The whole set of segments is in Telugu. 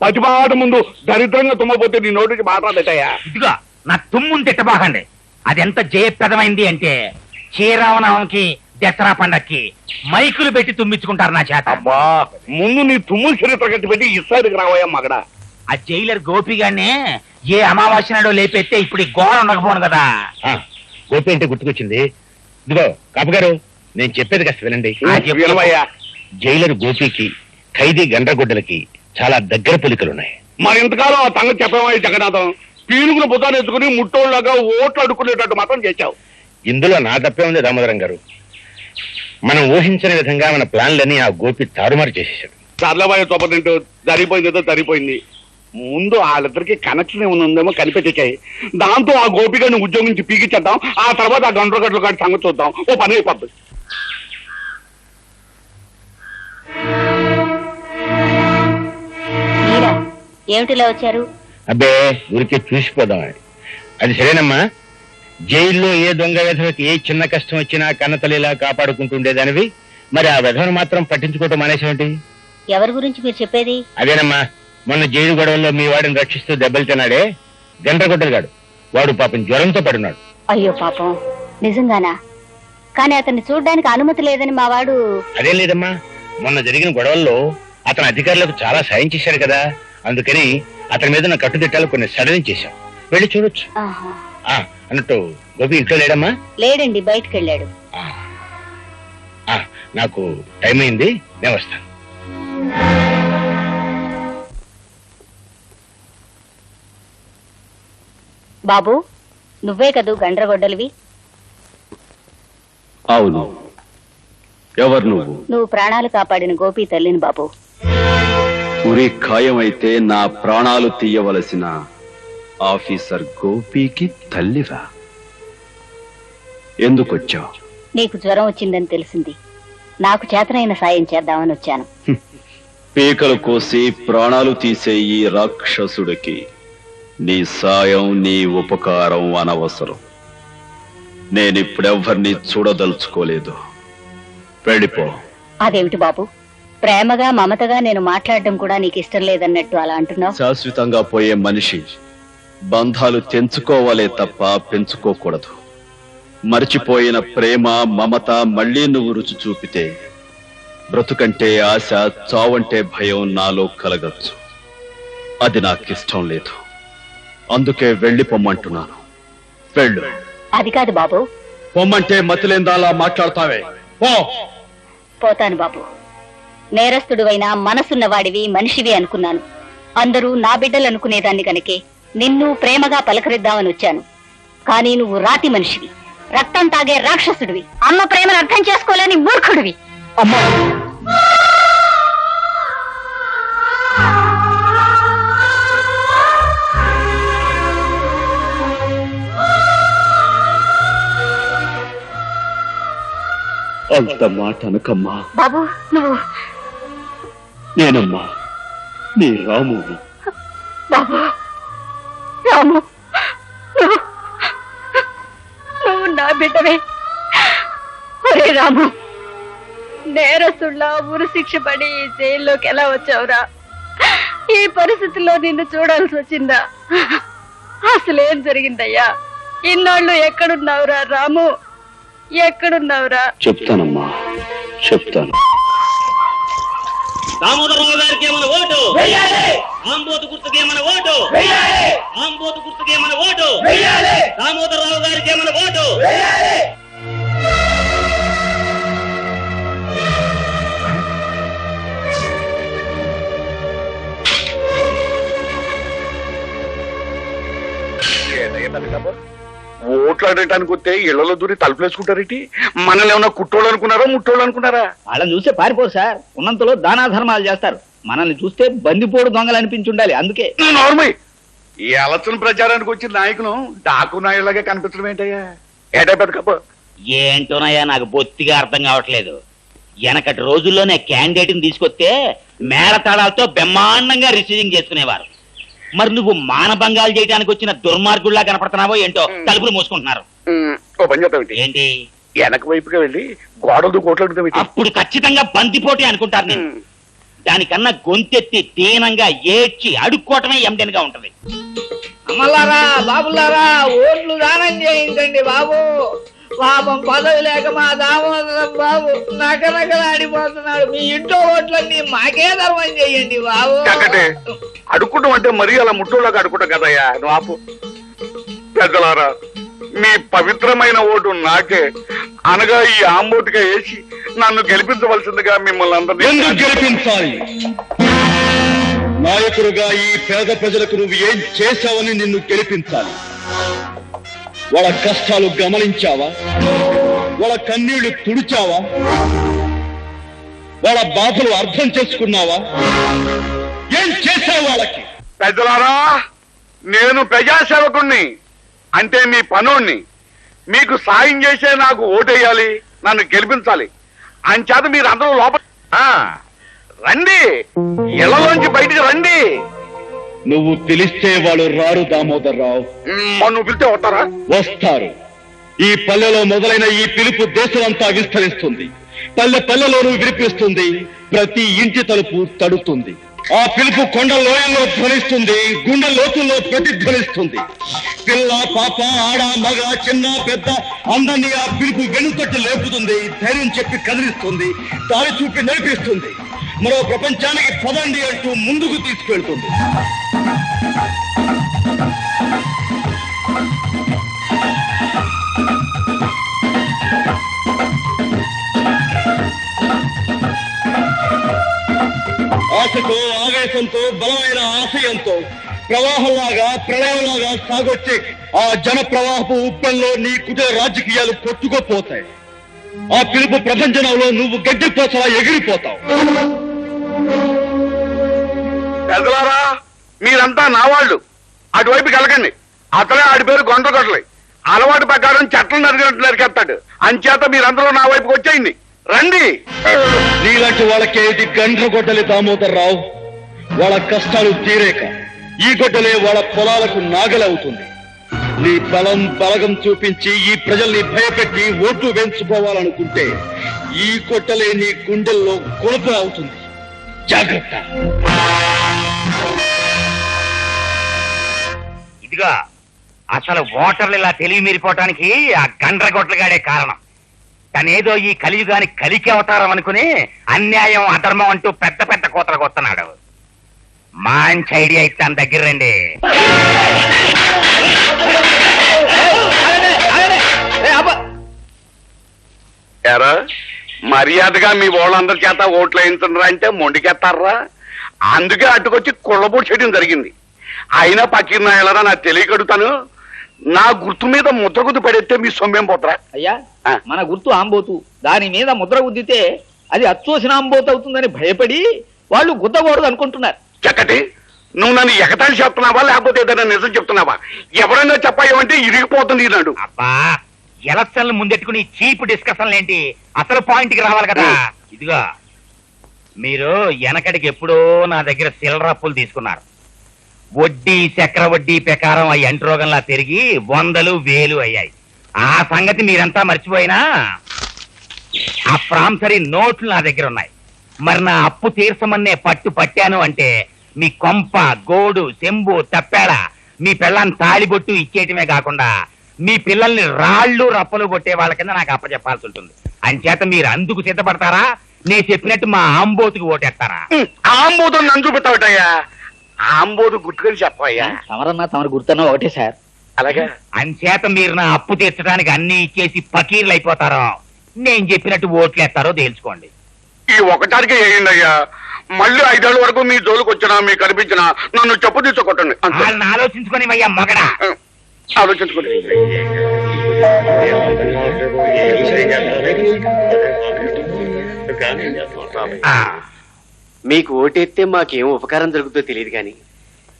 పతిపాట ముందు దరిద్రంగా తుమ్మపోతే నీ నోటికి మాట్లాడతాయా? ఇదిగో నా తుమ్ముని తిట్టబాకండి. అది ఎంత జయప్రదమైంది అంటే శ్రీరామనవమికి దసరా పండక్కి మైకులు పెట్టి తుమ్మించుకుంటారు నా చేత. అబ్బా, ముందు నీ తుమ్ముల చరిత్ర కట్టి పెట్టి ఇస్తాడికి రావయ్యా మగడ. ఆ జైలర్ గోపిగానే ఏ అమావాస్య నాడో లేపెత్తే ఇప్పుడు ఈ గోడ ఉండకపోను కదా. గోపి అంటే గుర్తుకొచ్చింది. ఇదిగో కాపుగారు, నేను చెప్పేది కాస్త వినండి. వినవయ్యా. జైలర్ గోపికి ఖైదీ గండ్రగొడ్డలకి చాలా దగ్గర పోలికలున్నాయి. మరి ఇంతకాలం ఆ సంగతి చెప్పేవయ్య జగన్నాథం. పీనుగులు బుతాను ఎత్తుకుని ముట్టోళ్ళగా ఓట్లు అడుక్కునేటట్టు మాత్రం చేశావు. ఇందులో నా తప్పే ఉంది దామోదరం గారు. మనం ఊహించిన విధంగా మన ప్లాన్లని ఆ గోపి తారుమారు చేసేసాడు. చర్లబాయ తోపతింటూ జరిగిపోయిందేదో జరిగిపోయింది. ముందు వాళ్ళిద్దరికి కనెక్షన్ ఏమైనా ఉందేమో కనిపెట్టించాయి. దాంతో ఆ గోపిగారిని ఉద్యోగం నుంచి పీకిచ్చేద్దాం. ఆ తర్వాత ఆ గండ్రగడ్డలు కాడి సంగతి చూద్దాం. ఓ పని అయిపోద్ది. ఏమిటిలా వచ్చారు? అబ్బే, ఊరికే చూసిపోదాం. అది సరేనమ్మా. జైల్లో ఏ దొంగ విధవకి ఏ చిన్న కష్టం వచ్చినా కన్నతల్లిలా కాపాడుకుంటుండేదానివి, మరి ఆ విధవను మాత్రం పట్టించుకోవటం మానేసేమిటి? ఎవరి గురించి మీరు చెప్పేది? అదేనమ్మా, మొన్న జైలు గొడవల్లో మీ వాడిని రక్షిస్తూ దెబ్బలు తిన్నాడే గండ్రగొడ్డలుగాడు. వాడు పాపం జ్వరంతో పడున్నాడు. అయ్యో పాపం, నిజంగానా? కానీ అతన్ని చూడడానికి అనుమతి లేదని మా వాడు. అదేం లేదమ్మా, మొన్న జరిగిన గొడవల్లో అతను అధికారులకు చాలా సాయం చేశాడు కదా, అందుకని అతని మీద నా కట్టుదిట్టాలు కొన్ని సడలించేశాం. వెళ్ళి చూడొచ్చు. అన్నట్టు గోపి ఇంట్లో లేడమ్మా? లేడండి, బయటకు వెళ్ళాడు. నాకు టైం అయింది, నేను వస్తాను. బాబు, నువ్వే కదూ గండ్రగొడ్డలివి? అవును. ఎవరు నువ్వు? నువ్వు ప్రాణాలు కాపాడిన గోపి తల్లిని బాబు. ఉరి ఖాయమైతే నా ప్రాణాలు తీయవలసిన ఆఫీసర్ గోపికి తల్లిరా? ఎందుకొచ్చావు? నీకు జ్వరం వచ్చిందని తెలిసింది. నాకు చేతనైన సాయం చేద్దామని వచ్చాను. పీకలు కోసి ప్రాణాలు తీసే ఈ రాక్షసుడికి నీ సాయం, నీ ఉపకారం అనవసరం. నేనిప్పుడెవ్వరినీ చూడదలుచుకోలేదు. వెళ్ళిపో. అదేమిటి బాబు, ప్రేమగా మమతగా నేను మాట్లాడడం కూడా నీకు ఇష్టం లేదన్నట్టు అలా అంటున్నావు? శాశ్వతంగా పోయే మనిషి బంధాలు తెంచుకోవాలే తప్ప పెంచుకోకూడదు. మరిచిపోయిన ప్రేమ, మమత మళ్లీ నువ్వు రుచి చూపితే బ్రతుకంటే ఆశ, చావంటే భయం నాలో కలగచ్చు. అది నాకిష్టం లేదు. అందుకే వెళ్ళి పొమ్మంటున్నాను. వెళ్ళు. అది కాదు బాబు. పొమ్మంటే మతిలేందాలా మాట్లాడతావే? పోతాను బాబు. నేరస్తుడివైనా మనసున్నవాడివి, మనిషివి అనుకున్నాను. అందరూ నా బిడ్డలు అనుకునేదాన్ని కనుకే నిన్ను ప్రేమగా పలకరిద్దామని వచ్చాను. కానీ నువ్వు రాతి మనిషివి, రక్తం తాగే రాక్షసుడివి, అమ్మ ప్రేమను అర్థం చేసుకోలేని మూర్ఖుడివి. అమ్మా, అంత మాట అనకమ్మా. బాబు, నువ్వు? నేనమ్మా, నీ రాముని. బాబు, రాము, నువ్వు నా బిడ్డవే. ఒరే రాము, నేరస్తుల్లా ఉరి శిక్ష పడి ఈ జైల్లోకి ఎలా వచ్చావురా? ఈ పరిస్థితుల్లో నిన్ను చూడాల్సి వచ్చిందా? అసలేం జరిగిందయ్యా? ఇన్నాళ్ళు ఎక్కడున్నావురా రాము? ఎక్కడున్నావురా? చెప్తానమ్మా, చెప్తాను. దామోదరరావు గారికి ఏమైనా ఓటు ఆంబోతు గుర్తుకి ఏమైనా ఓటు ఆంబోతు గుర్తుకి ఏమైనా ఓటు దామోదరరావు గారికి ఏమైనా ఓటు. ఓట్లాడటానికి వస్తే ఇళ్లలో దూరి తలుపులేసుకుంటారేంటి? మనల్ని ఏమన్నా కుట్టోళ్ళు అనుకున్నారా, ముట్టోళ్ళు అనుకున్నారా? వాళ్ళని చూస్తే పారిపోరు సార్, ఉన్నంతలో దానా ధర్మాలు చేస్తారు. మనల్ని చూస్తే బందిపోడు దొంగలు అనిపించుండాలి. అందుకే నార్మల్ ఈ ఎలక్షన్ ప్రచారానికి వచ్చిన నాయకులు డాకు నాయుడులాగా కనిపించడం ఏంటయ్యా? ఏటా పెద్దకప్ప ఏంటోనయ్యా, నాకు బొత్తిగా అర్థం కావట్లేదు. వెనకటి రోజుల్లోనే క్యాండిడేట్ని తీసుకొస్తే మేళతాళాలతో బ్రహ్మాండంగా రిసీవింగ్ చేసుకునేవారు. మరి నువ్వు మానభంగాలు చేయడానికి వచ్చిన దుర్మార్గుల్లా కనపడుతున్నావో ఏంటో. తలుపులు మూసుకుంటున్నారు. ఓ పని చెప్తావు ఏంటి? వెనక వైపుగా వెళ్ళి గోడలు కోట్లాడుతావు. అప్పుడు ఖచ్చితంగా బందిపోటీ అనుకుంటారు. నేను దానికన్నా గొంతెత్తి దీనంగా ఏడ్చి అడుక్కోవటమే ఎండెన్గా ఉంటది. అమ్మలారా బాబులారా ఓట్లు దానం చేయించండి బాబు. పాపం పదవి లేక మా దామోదరం బాబు నకనకలాడిపోతున్నాడు. మీ ఇంట్లో ఓట్లన్నీ మాకే ధర్మం చేయండి బాబు. అడుక్కుంటాం అంటే మరీ అలా ముట్టోళ్ళకి అడుక్కుంటాం కదయ్యా, నువ్వు ఆపు. పెద్దలారా, మీ పవిత్రమైన ఓటు నాకే అనగా ఈ ఆంబోటుగా వేసి నన్ను గెలిపించవలసిందిగా మిమ్మల్ని అందరినీ. ఎందుకు గెలిపించాలి? నాయకుడుగా ఈ పేద ప్రజలకు నువ్వు ఏం చేశావని నిన్ను గెలిపించాలి. వాళ్ళ కష్టాలు గమనించావా? వాళ్ళ కన్నీళ్లు తుడిచావా? వాళ్ళ బాధలు అర్థం చేసుకున్నావా? ఏం చేశావు వాళ్ళకి? పెద్దలారా, నేను ప్రజాసేవకుణ్ణి, అంటే మీ పనోణ్ణి. మీకు సాయం చేసే నాకు ఓటేయాలి, నన్ను గెలిపించాలి. అంచేత మీరు అందరూ లోపల రండి, ఇళ్లలోంచి బయటికి రండి. నువ్వు పిలిస్తే వాళ్ళు రారు దామోదర్రావు. నువ్వు పిలిస్తే వస్తారా? వస్తారు. ఈ పల్లెలో మొదలైన ఈ పిలుపు దేశమంతా విస్తరిస్తుంది. పల్లె పల్లెలోనూ వినిపిస్తుంది. ప్రతి ఇంటి తలుపు తడుతుంది. ఆ పిలుపు కొండ లోయల్లో ధ్వనిస్తుంది, గుండె లోతుల్లో ప్రతిధ్వనిస్తుంది. పిల్ల పాప ఆడ మగ చిన్న పెద్ద అందరినీ ఆ పిలుపు వెనుతట్టి లేపుతుంది. ధైర్యం చెప్పి కదిలిస్తుంది, దారి చూపి నడిపిస్తుంది. మరో ప్రపంచానికి పదండి అంటూ ముందుకు తీసుకెళ్తుంది. ఆశతో ఆవేశంతో బలమైన ఆశయంతో ప్రవాహంలాగా ప్రళయంలాగా సాగొచ్చే ఆ జన ప్రవాహపు ఉప్పల్లో నీ కుటీర రాజకీయాలు కొట్టుకుపోతాయి. ఆ పిలుపు ప్రపంచంలో నువ్వు గడ్డిపోసలా ఎగిరిపోతావు. పెద్దలారా, మీరంతా నా వాళ్ళు. అటువైపుకి వెళ్ళకండి. అతనే ఆడి పేరు గొండ్రగొడ్డలి. అలవాటు ప్రకారం చెట్లు నరికినట్టు నరికేస్తాడు. అంచేత మీరందరూ నా వైపుకి వచ్చేయండి, రండి. నీలాంటి వాళ్ళకే ఇది గండ్రగొడ్డలి దామోదర్రావు. వాళ్ళ కష్టాలు తీరేక ఈ గొడ్డలే వాళ్ళ పొలాలకు నాగలవుతుంది. నీ బలం బలగం చూపించి ఈ ప్రజల్ని భయపెట్టి ఓట్లు వేయించుకోవాలనుకుంటే ఈ గొడ్డలే నీ గుండెల్లో కొనుపు అవుతుంది. జాగ్రత్త. ఇదిగా అసలు ఓటర్లు ఇలా తెలివి మీరిపోవటానికి ఆ గండ్రగొడ్లగాడే కారణం. తనేదో ఈ కలియుగాని కలికి అవతారం అనుకుని అన్యాయం అధర్మం అంటూ పెద్ద పెద్ద కోతలకు వస్తున్నాడు. మంచి ఐడియా ఇస్తాను, దగ్గర రండి. ఎరా, మర్యాదగా మీ వాళ్ళందరి చేత ఓట్లు వేయించరా అంటే మొండికెత్తారా? అందుకే అట్టుకొచ్చి కుళ్ళబోటు చేయడం జరిగింది. అయినా పక్కన వెళ్ళరా నాకు తెలియకడుతాను. నా గుర్తు మీద ముద్ర గుద్దు పడేస్తే మీ సొమ్మేం పోతరా? అయ్యా, మన గుర్తు ఆంబోతు. దాని మీద ముద్ర గుద్దితే అది అచ్చోసిన ఆంబోతు అవుతుందని భయపడి వాళ్ళు గుద్దకూడదు అనుకుంటున్నారు. చక్కటి, నువ్వు నన్ను ఎగతాళి చెప్తున్నావా లేకపోతే ఏదైనా నిజం చెప్తున్నావా? ఎవరైనా చెప్పాయంటే ఇరిగిపోతుంది నాడు. అబ్బా, ఎలక్షన్లు ముందెట్టుకుని చీప్ డిస్కషన్లు ఏంటి? అసలు పాయింట్ కి రావాలి కదా. ఇదిగా మీరు వెనకటికి ఎప్పుడో నా దగ్గర సిల్లర అప్పులు తీసుకున్నారు. వడ్డీ చక్ర వడ్డీ ప్రకారం ఆ ఎంట్రోగంలా పెరిగి 100,000 1000 అయ్యాయి. ఆ సంగతి మీరంతా మర్చిపోయినా ఆ ప్రాంసరీ నోట్లు నా దగ్గర ఉన్నాయి. మరి నా అప్పు తీర్చమన్నే పట్టు పట్టాను అంటే మీ కొంప గోడు చెంబు తప్పాడ మీ పిల్లని తాళిబొట్టు ఇచ్చేయటమే కాకుండా మీ పిల్లల్ని రాళ్ళు రప్పలు కొట్టే వాళ్ళ కింద నాకు అప్పచెప్పాల్సి ఉంటుంది. అంచేత మీరు అందుకు సిద్ధపడతారా? నేను చెప్పినట్టు మా ఆంబోతుకి ఓటేస్తారా? ఆంబోతు నన్ను చూపిస్తావటయ్యా. ఆంబోతు గుర్తుకొని చెప్పయ్యా. తమరన్నా తమరు గుర్తున్నా ఒకటే సార్. అలాగే అంచేత మీరు నా అప్పు తీర్చడానికి అన్ని ఇచ్చేసి పకీర్లు అయిపోతారో నేను చెప్పినట్టు ఓట్లేస్తారో తేల్చుకోండి. ఈ ఒకటానికి వేయండి అయ్యా. మళ్ళీ 5 ఏళ్ళ వరకు మీ జోలికి వచ్చినా మీకు కనిపించినా నన్ను చెప్పు తీసుకోకండి. వాళ్ళని ఆలోచించుకొని అయ్యా మగడా. ఆలోచించుకోండి. మీకు ఓటేస్తే మాకేం ఉపకారం జరుగుతుందో తెలియదు కానీ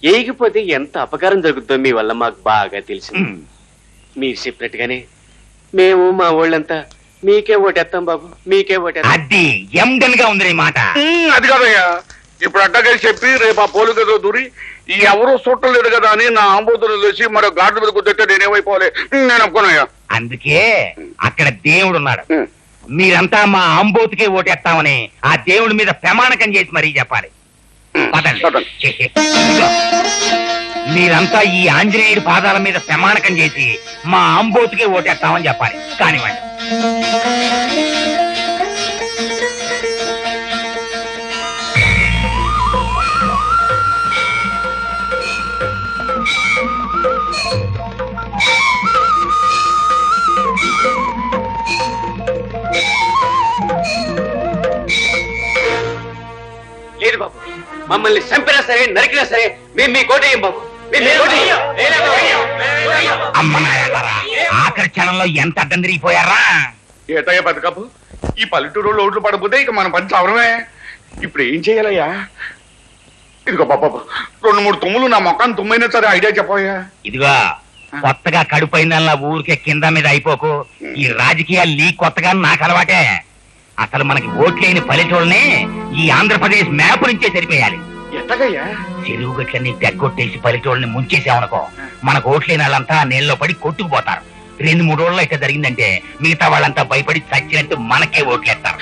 ఏగిపోతే ఎంత అపకారం జరుగుతుందో మీ వల్ల మాకు బాగా తెలుసు. మీరు చెప్పినట్టుగానే మేము మా వాళ్ళంతా మీకే ఓటేస్తాం బాబు, మీకే ఓటేస్తాం. అది ఎండన్ గా ఉంది నీ మాట. అది కాదయ్యా, ఇప్పుడు అడ్డగారి చెప్పి రేపు ఆ పోలు గదో దూరి ఎవరూ చూడటం లేదు కదా అని నా ఆంబోతులు తెలిసి మరో గార్డు మీద కుదిరితే నేనేమైపోవాలి. నేను ఒప్పుకున్నాయా. అందుకే అక్కడ దేవుడు ఉన్నాడు. మీరంతా మా అంబోతుకే ఓటేస్తామని ఆ దేవుడి మీద ప్రమాణకం చేసి మరీ చెప్పాలి. పదండి. ఇదిగో, మీరంతా ఈ ఆంజనేయుడి పాదాల మీద ప్రమాణకం చేసి మా అంబోతుకే ఓటేస్తామని చెప్పాలి. కానివ్వండి. లేదు బాబు, మమ్మల్ని చంపినా సరే నరికినా సరే మేము మీ కోటేయం బాబు. అమ్మనాయాలరా, ఆఖరి క్షణంలో ఎంత అడ్డం తిరిగిపోయారా? ఏటయ్య బతకపు, ఈ పల్లెటూరు ఓట్లు పడకపోతే ఇక మన పని చవరమే. ఇప్పుడు ఏం చేయాలయ్యా? ఇదిగో బాబా, 2-3 తుమ్ములు నా మొక్కను తుమ్మైనా సరే ఐడియా చెప్పయ్యా. ఇదిగో, కొత్తగా కడుపైందల్లా ఊరికే కింద మీద అయిపోకు. ఈ రాజకీయాలు నీ కొత్తగా నాకు అలవాటే. అసలు మనకి ఓట్లేని పల్లెటూళ్ళని ఈ ఆంధ్రప్రదేశ్ మ్యాప్ నుంచే సరిపోయాలి. ఎట్టగయ్యా? చెరువు గట్లన్నీ తెగ్గొట్టేసి పల్లెటూళ్ళని ముంచేసామనుకో, మనకు ఓట్లేని వాళ్ళంతా నీళ్ళలో పడి కొట్టుకుపోతారు. 2-3 రోజుల్లో ఇట్లా జరిగిందంటే మిగతా వాళ్ళంతా భయపడి చచ్చినట్టు మనకే ఓట్లేస్తారు.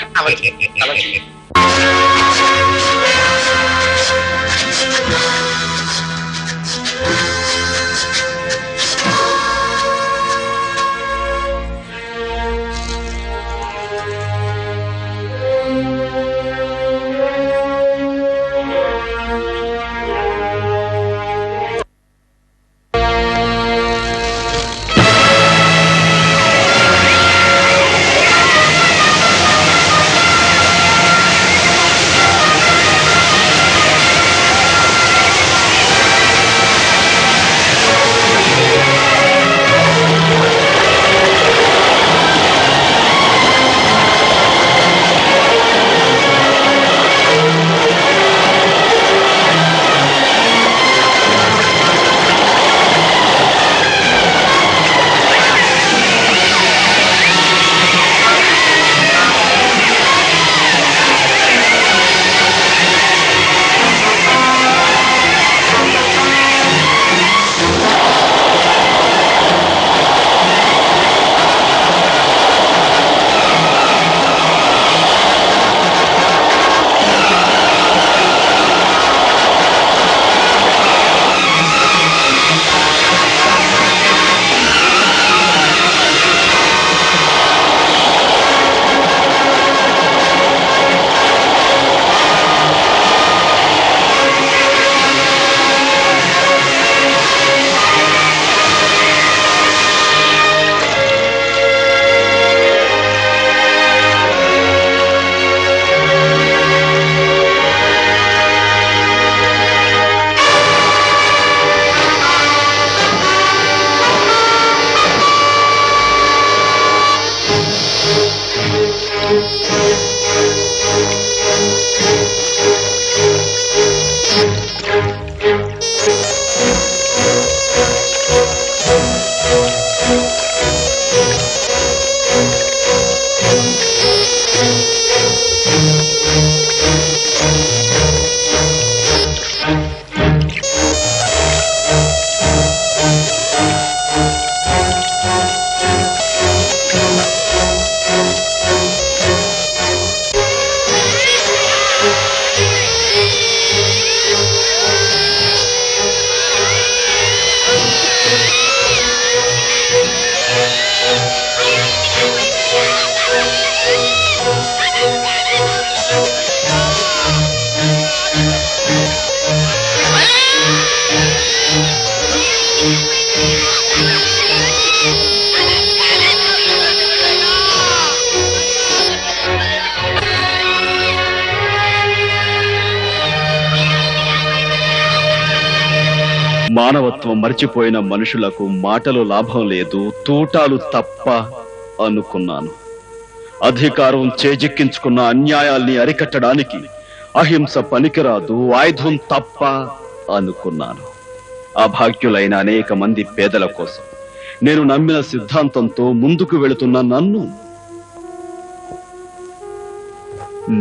మానవత్వం మర్చిపోయిన మనుషులకు మాటలు లాభం లేదు, తూటాలు తప్ప అనుకున్నాను. అధికారం చేజిక్కించుకున్న అన్యాయాల్ని అరికట్టడానికి అహింస పనికిరాదు, ఆయుధం తప్ప అనుకున్నాను. అభాగ్యులైన అనేక మంది పేదల కోసం నేను నమ్మిన సిద్ధాంతంతో ముందుకు వెళుతున్న నన్ను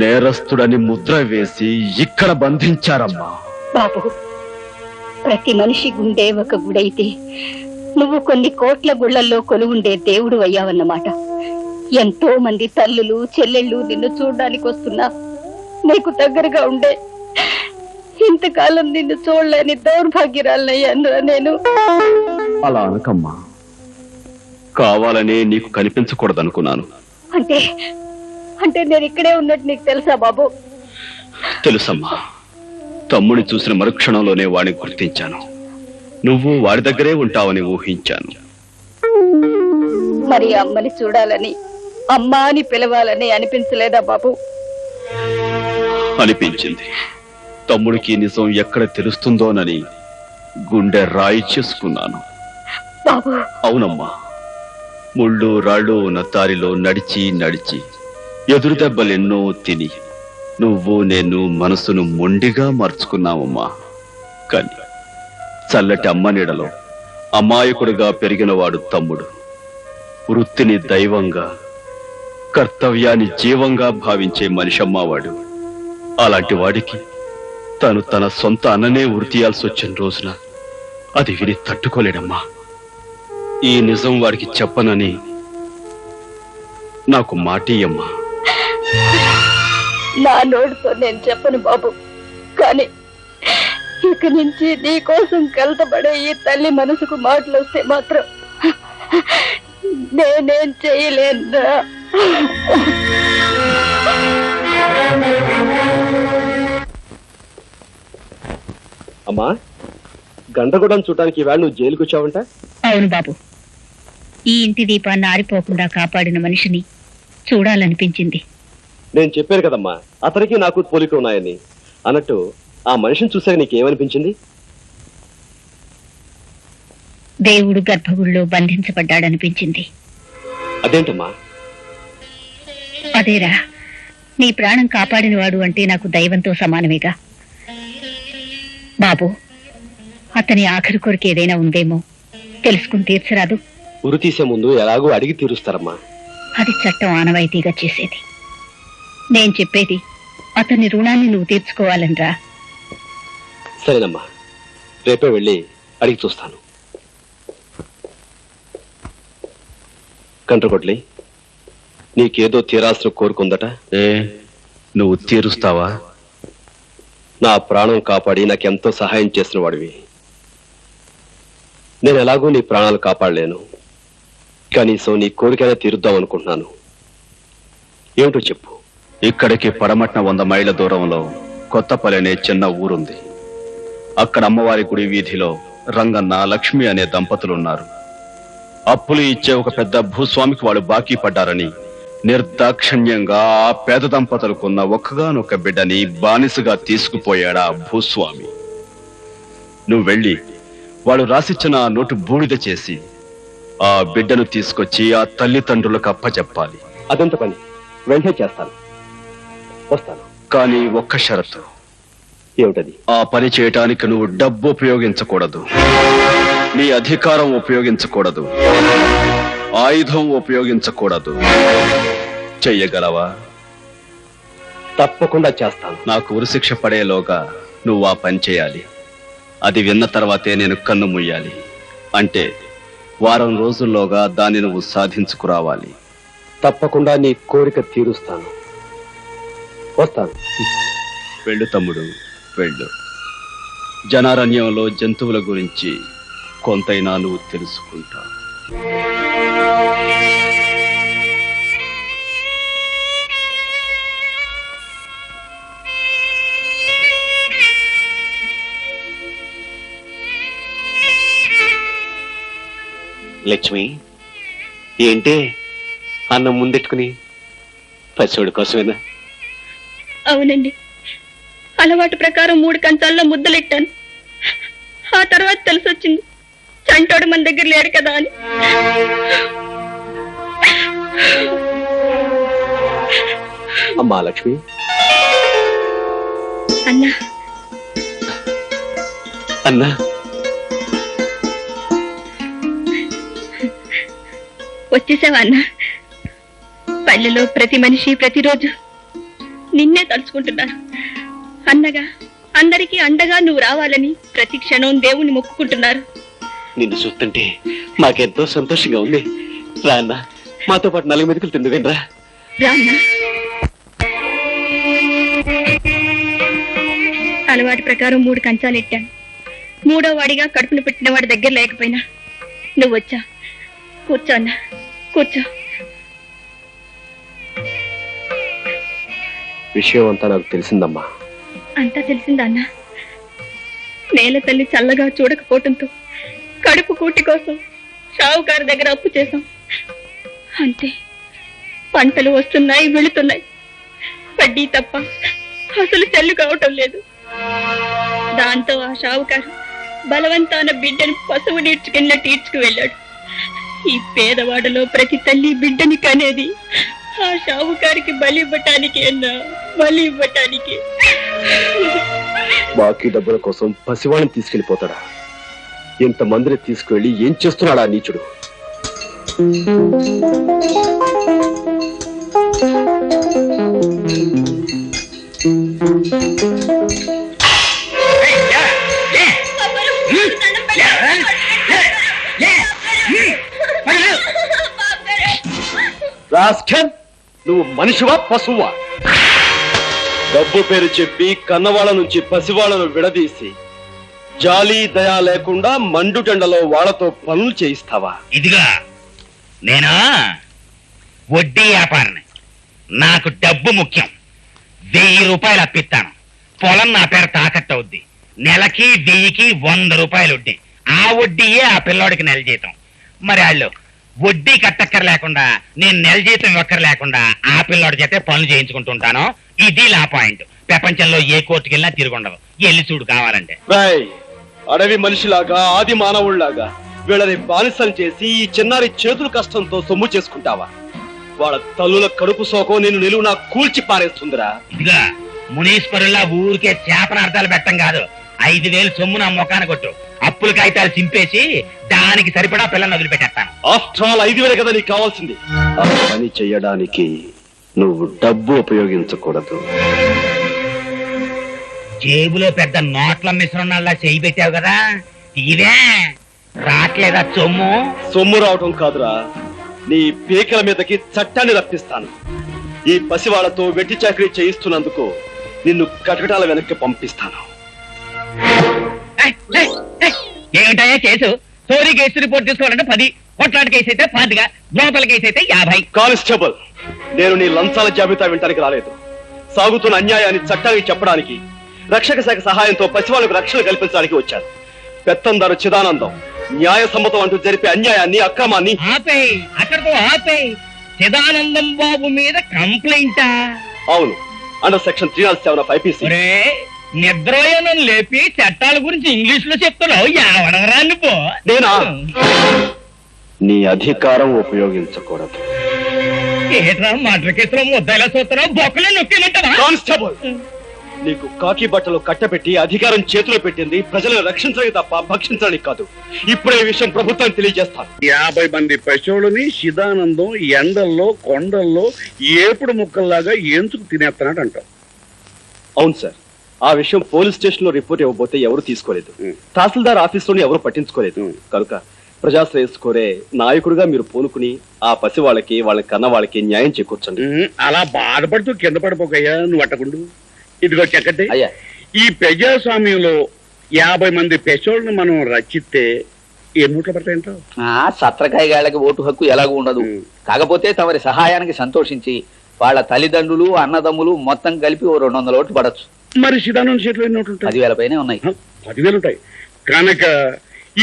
నేరస్తుడని ముద్ర వేసి ఇక్కడ బంధించారమ్మా. బాబు, ప్రతి మనిషి గుండె ఒక గుడైతే నువ్వు కొన్ని కోట్ల గుళ్లల్లో కొలువుండే దేవుడు అయ్యావన్నమాట. ఎంతో మంది తల్లులు చెల్లెళ్ళు నిన్ను చూడడానికి వస్తున్నా నీకు దగ్గరగా ఉండే ఇంతకాలం నిన్ను చూడలేని దౌర్భాగ్యరాలనయ్యానురా నేను. అలా అనకమ్మా, కావాలనే నీకు కనిపించకూడదనుకున్నాను. అంటే అంటే నేను ఇక్కడే ఉన్నట్టు నీకు తెలుసా బాబు? తెలుసమ్మా, తమ్ముని చూసిన మరుక్షణంలోనే వాడిని గుర్తించాను. నువ్వు వాడి దగ్గరే ఉంటావని ఊహించాను. మరి అమ్మని చూడాలని, అమ్మా అని పిలవాలని అనిపించలేదా బాబు? అనిపించింది. తమ్ముడికి నిజం ఎక్కడ తెలుస్తుందోనని గుండె రాయి చేసుకున్నాను. బాబు, అవునమ్మా, ముళ్ళు రాళ్ళు ఉన్న దారిలో నడిచి నడిచి ఎదురు దెబ్బలెన్నో తిని నువ్వు నేను మనసును మొండిగా మార్చుకున్నావమ్మా. కానీ చల్లటి అమ్మ నీడలో అమాయకుడిగా పెరిగినవాడు తమ్ముడు. వృత్తిని దైవంగా, కర్తవ్యాన్ని జీవంగా భావించే మనిషమ్మా వాడు. అలాంటి వాడికి తను తన సొంత అన్ననే వృత్తియాల్సి వచ్చిన రోజున అది విని తట్టుకోలేడమ్మా. ఈ నిజం వాడికి చెప్పనని నాకు మాటియమ్మా. నా నోటితో నేను చెప్పను బాబు, కానీ ఇక నుంచి నీ కోసం కలతపడే ఈ తల్లి మనసుకు మాటలు వస్తే మాత్రం నేనేం చేయలేనురా. అమ్మా, గంటగూడెం చూడటానికి ఈవేళ నువ్వు జైలుకి వచ్చావంట? అవును బాబు, ఈ ఇంటి దీపాన్ని ఆరిపోకుండా కాపాడిన మనిషిని చూడాలనిపించింది. నేను చెప్పాను కదమ్మా, అతనికి నాకు పోలిక ఉన్నాయని. అన్నట్టు ఆ మనిషిని చూసాక నీకేమనిపించింది? దేవుడు గర్భగుడిలో బంధించబడ్డాడనిపించింది. అదేంటమ్మా? అదేరా, నీ ప్రాణం కాపాడిన వాడు అంటే నాకు దైవంతో సమానమేగా బాబు. అతని ఆఖరి కోరిక ఏదైనా ఉందేమో తెలుసుకుని తీర్చరాదు? ఉరి తీసే ముందు ఎలాగో అడిగి తీరుస్తారమ్మా. అది చట్టం ఆనవాయితీగా చేసేది. నేను చెప్పేది అతని రుణాన్ని నువ్వు తీర్చుకోవాలనిరా. సరేనమ్మా, రేపే వెళ్ళి అడిగి చూస్తాను. కంట్రకొట్లి, నీకేదో తీరాల్సిన కోరుకుందట. నువ్వు తీరుస్తావా? నా ప్రాణం కాపాడి నాకెంతో సహాయం చేసిన వాడివి. నేను ఎలాగూ నీ ప్రాణాలు కాపాడలేను, కనీసం నీ కోరికైనా తీరుద్దాం అనుకుంటున్నాను. ఏమిటో చెప్పు. ఇక్కడికి పడమట్న 100 మైళ్ళ దూరంలో కొత్తపల్లి అనే చిన్న ఊరుంది. అక్కడ అమ్మవారి గుడి వీధిలో రంగన్న, లక్ష్మి అనే దంపతులున్నారు. అప్పులు ఇచ్చే ఒక పెద్ద భూస్వామికి వాళ్ళు బాకీ పడ్డారని నిర్దాక్షిణ్యంగా ఆ పేద దంపతులకున్న ఒక్కగానొక్క బిడ్డని బానిసగా తీసుకుపోయాడా భూస్వామి. నువ్వు వెళ్ళి వాళ్ళు రాసిచ్చిన ఆ నోటు బూడిద చేసి ఆ బిడ్డను తీసుకొచ్చి ఆ తల్లిదండ్రులకు అప్పచెప్పాలి. అదంత పని వెంటనే చేస్తాను. వస్తాను. కానీ ఒక్క షరతు. ఏమిటది? ఆ పని చేయటానికి నువ్వు డబ్బు ఉపయోగించకూడదు, నీ అధికారం ఉపయోగించకూడదు, ఆయుధం ఉపయోగించకూడదు. చెయ్యగలవా? తప్పకుండా చేస్తాను. నాకు ఉరిశిక్ష పడేలోగా నువ్వు ఆ పని చేయాలి. అది విన్న తర్వాతే నేను కన్ను ముయ్యాలి. అంటే వారం రోజుల్లోగా దాన్ని నువ్వు సాధించుకురావాలి. తప్పకుండా నీ కోరిక తీరుస్తాను. వస్తాను. వెళ్ళు తమ్ముడు, వెళ్ళు. జనారణ్యంలో జంతువుల గురించి కొంతైనా నువ్వు తెలుసుకుంటావు. లక్ష్మి, ఏంటి అన్నం ముందెట్టుకుని? పసివాడి కోసమేనా? అవునండి, అలవాటు ప్రకారం 3 కంచాల్లో ముద్దలెట్టాను. ఆ తర్వాత తెలిసొచ్చింది చంటోడు మన దగ్గర లేడు కదా అని. అమ్మా లక్ష్మి. అన్నా అన్నా, వచ్చేసావా అన్నా? పల్లెలో ప్రతి మనిషి ప్రతిరోజు నిన్నే తలుచుకుంటున్నారు. అన్నగా అందరికీ అండగా నువ్వు రావాలని ప్రతి క్షణం దేవుణ్ణి మొక్కుకుంటున్నారు. నిన్ను చూస్తుంటే మాకెంతో సంతోషంగా ఉంది. రా అన్నా, మాతో పాటు 4 మెతుకులు తిందువేనరా. అలవాటు ప్రకారం 3 కంచాలు ఎట్టాను. 3వ వాడిగా కడుపును పెట్టిన వాడి దగ్గర లేకపోయినా నువ్వు వచ్చా. కూర్చో అన్నా, కూర్చో. విషయం అంతా నాకు తెలిసిందమ్మా. అంతా తెలిసిందా అన్నా? నేల తల్లి చల్లగా చూడకపోవటంతో కడుపు కూటి కోసం షావుకారు దగ్గర అప్పు చేశాం. అంతే, పంటలు వస్తున్నాయి, వెళుతున్నాయి. వడ్డీ తప్ప అసలు చెల్లు కావటం లేదు. దాంతో ఆ షావుకారు బలవంతాన బిడ్డను పశువు నీడ్చుకెళ్ళినట్టు ఈడ్చుకు వెళ్ళాడు. ఈ పేదవాడలో ప్రతి తల్లి బిడ్డని కనేది ఆ షావుకారికి బలి ఇవ్వటానికి అన్నా, బలి ఇవ్వటానికి. బాకీ డబ్బుల కోసం పసివాళ్ళని తీసుకెళ్లిపోతాడా? ఇంతమందిని తీసుకువెళ్ళి ఏం చేస్తున్నాడా నీచుడు? రాస్కల్, నువ్వు మనిషివా పశువా? డబ్బు పేరు చెప్పి కన్నవాళ్ళ నుంచి పసివాళ్లను విడదీసి జాలి దయా లేకుండా మండుటెండలో వాళ్లతో పనులు చేయిస్తావా? ఇదిగా నేనా వడ్డీ వ్యాపారిని. నాకు డబ్బు ముఖ్యం. 1000 రూపాయలు అప్పిస్తాను. పొలం నా పేరు తాకట్టు అవుద్ది. నెలకి 1000కి 100 రూపాయలు వడ్డీ. ఆ వడ్డీయే ఆ పిల్లోడికి నెల జీతం. మరి వాళ్ళు వడ్డీ కట్టక్కర లేకుండా నేను నెల జీతం ఇవ్వక్కర లేకుండా ఆ పిల్లోడి చేతే పనులు చేయించుకుంటుంటాను. ఇది నా పాయింట్. ప్రపంచంలో ఏ కోర్టుకి వెళ్ళినా తిరుగుండదు. ఎల్లి చూడు కావాలంటే. అడవి మనిషిలాగా ఆది మానవుళ్లాగా వీళ్ళని బానిసలు చేసి ఈ చిన్నారి చేతుల కష్టంతో సొమ్ము చేసుకుంటావా? వాళ్ళ తల్లుల కడుపు సోకం నేను నిలువునా కూల్చి పారేస్తుందిరా. ఇదిగా మునీశ్వరుల్లా ఊరికే చేపనార్థాలు పెట్టం కాదు. 5000 సొమ్ము నా మొఖాన కొట్టు. అప్పుల కాగితాలు చింపేసి దానికి సరిపడా పిల్లల్ని వదిలిపెట్టేస్తాను. ఆఫ్టర్ ఆల్ 5000 కదా నీకు కావాల్సింది. ఆ పని చెయ్యడానికి నువ్వు డబ్బు ఉపయోగించకూడదు. జేబులో పెద్ద నోట్ల మిశ్రణాల్లా చేయి పెట్టావు కదా, ఇదే రాట్లేదా సొమ్ము? సొమ్ము రావటం కాదురా, నీ పీకల మీదకి చట్టాన్ని రప్పిస్తాను. ఈ పసివాళ్లతో వెట్టి చాకరీ చేయిస్తున్నందుకు నిన్ను కటకటాల వెనక్కి పంపిస్తాను. ఏమిటాయా కేసు? చోరీ కేసు రిపోర్ట్ తీసుకోవాలంటే 10, కొట్లాట కేసు అయితే 10, లోపల కేసు అయితే 50. కానిస్టేబుల్, నేను నీ లంచాల జాబితా వినటానికి రాలేదు. సాగుతున్న అన్యాయాన్ని చట్టానికి చెప్పడానికి, రక్షక శాఖ సహాయంతో పసివాళ్లకు రక్షణ కల్పించడానికి వచ్చాను. పెత్తందారు చిదానందం న్యాయ సమ్మతం అంటూ జరిపే అన్యాయాన్ని, అక్రమాన్ని ఆపేయ్, అక్కడితో ఆపేయ్. చిదానందం బాబు మీద కంప్లైంటా? అవును, అండర్ సెక్షన్ 307 of IPC. నిద్రయోనం లేపి చట్టాల గురించి ఇంగ్లీష్ లో చెప్తున్నావు. ఎవడరా నువ్వు? నేనా? నీ అధికారం ఉపయోగించకూడదు. ఏట్రా మర్డర్ కేసులో ముద్దాయిలా చూస్తున్నావు? బొక్కలు నొక్కేమంటావా? కానిస్టేబుల్, నీకు కాకి బట్టలు కట్టబెట్టి అధికారం చేతిలో పెట్టింది ప్రజలను రక్షించడానికి తప్ప భక్షించడానికి కాదు. ఇప్పుడే ఈ విషయం ప్రభుత్వానికి తెలియజేస్తాను. 50 మంది పశువులని శిదానందం ఎండల్లో కొండల్లో ఏపుడు ముక్కల్లాగా ఏంచుకు తినేస్తున్నాడు అంటావు. అవును సార్, ఆ విషయం పోలీస్ స్టేషన్ లో రిపోర్ట్ ఇవ్వబోతే ఎవరు తీసుకోలేదు. తహసీల్దార్ ఆఫీసులోని ఎవరు పట్టించుకోలేదు. కనుక ప్రజాశ్రేయస్సు కోరే నాయకుడిగా మీరు పూనుకుని ఆ పసి వాళ్ళకి, వాళ్ళ కన్న వాళ్ళకి న్యాయం చేకూర్చండి. అలా బాధపడుతూ కింద పడిపోకయ్యా, నువ్వు అట్టకుండు. ఇదిగో చెక్కటి, అయ్యా, ఈ ప్రజాస్వామ్యంలో 50 మంది పెసోళ్ళని మనం రచిస్తే ఏ మూట్లు పడతాయంటావు? సత్రకాయ గాళ్ళకి ఓటు హక్కు ఎలాగూ ఉండదు. కాకపోతే తమరి సహాయానికి సంతోషించి వాళ్ళ తల్లిదండ్రులు, అన్నదమ్ములు మొత్తం కలిపి 200 ఓట్లు పడచ్చు. మరి శిదానంద చేతిలో ఎన్ని ఓట్లు ఉంటాయి? 10,000 పైనే ఉన్నాయి. 10,000 ఉంటాయి. కనుక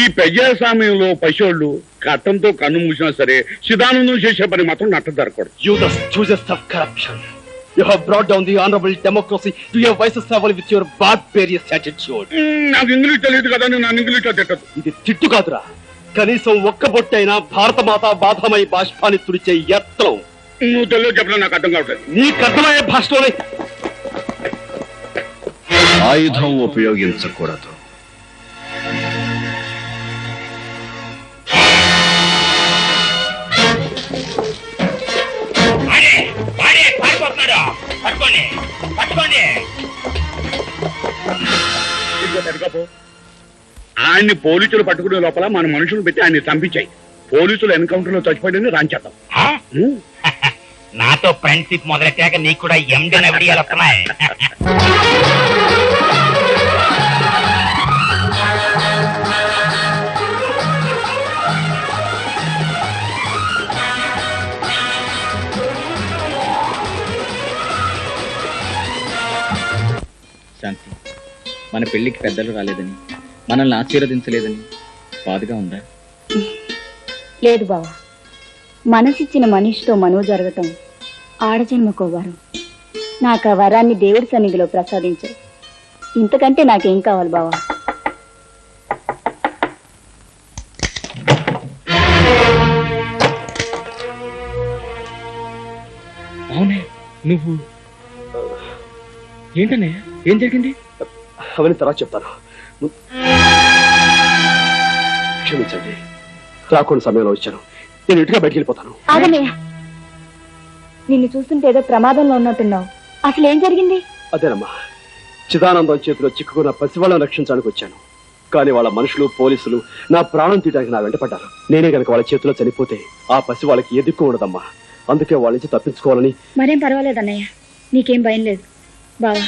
ఈ ప్రజాస్వామ్యంలో పశువులు కట్టంతో కన్ను మూసినా సరే శిదానందం చేసే పని మాత్రం నట్ట జరగకూడదు. You the stooges of corruption. You have brought down the honorable democracy to your vices level with your barbarous attitude. నాకు ఇంగ్లీష్ తెలియదు కదా, నేను ఇంగ్లీష్ లో తిట్టదు. ఇది తిట్టు కాదురా, కనీసం ఒక్క బొట్టైనా భారత మాత బాధమై బాష్పాన్ని తుడిచే యత్నం. నువ్వు తెలుగు చెప్పడం నాకు అర్థం కావట్లేదు. నీకు అర్థమయ్యే భాషలోనే. ఆయుధం ఉపయోగించకూడదు. ఆయన్ని పోలీసులు పట్టుకునే లోపల మన మనుషులు పెట్టి ఆయన్ని చంపించాయి. పోలీసులు ఎన్కౌంటర్ లో చచ్చిపోయిందని రాంచేద్దాం. ఆ? నాతో ఫ్రెండ్షిప్ మొదలెట్టాక నీకు కూడా ఎండన విడియాలు వస్తున్నాయి. శాంతి, మన పెళ్లికి పెద్దలు రాలేదని, మనల్ని ఆశీర్వదించలేదని బాధగా ఉందా? లేదు బావా, మనసిచ్చిన మనిషితో మనో జరగటం ఆడజన్మకో వరం. నాకు ఆ వరాన్ని దేవుడి సన్నిధిలో ప్రసాదించారు. ఇంతకంటే నాకేం కావాలి బావా? అవునే, నువ్వు ఏంటనే, ఏం జరిగింది? అవన్నీ తర్వాత చెప్తాను. క్షమించండి, రాకుండా సమయంలో వచ్చాను. నేను ఇంటిగా బయటికి వెళ్ళిపోతాను. ఆగనయ్య, నిన్ను చూస్తుంటే ఏదో ప్రమాదంలో ఉన్నట్టున్నావు. అసలు ఏం జరిగింది? అదేనమ్మా, చిదానందం చేతిలో చిక్కుకున్న పసివాళ్ళని రక్షించడానికి వచ్చాను. కానీ వాళ్ళ మనుషులు, పోలీసులు నా ప్రాణం తీయడానికి నా వెంట పడ్డారు. నేనే గనక వాళ్ళ చేతిలో చనిపోతే ఆ పసి వాళ్ళకి ఏ దిక్కు ఉండదమ్మా. అందుకే వాళ్ళ నుంచి తప్పించుకోవాలని. మరేం పర్వాలేదు అన్నయ్య, నీకేం భయం లేదు. బావా,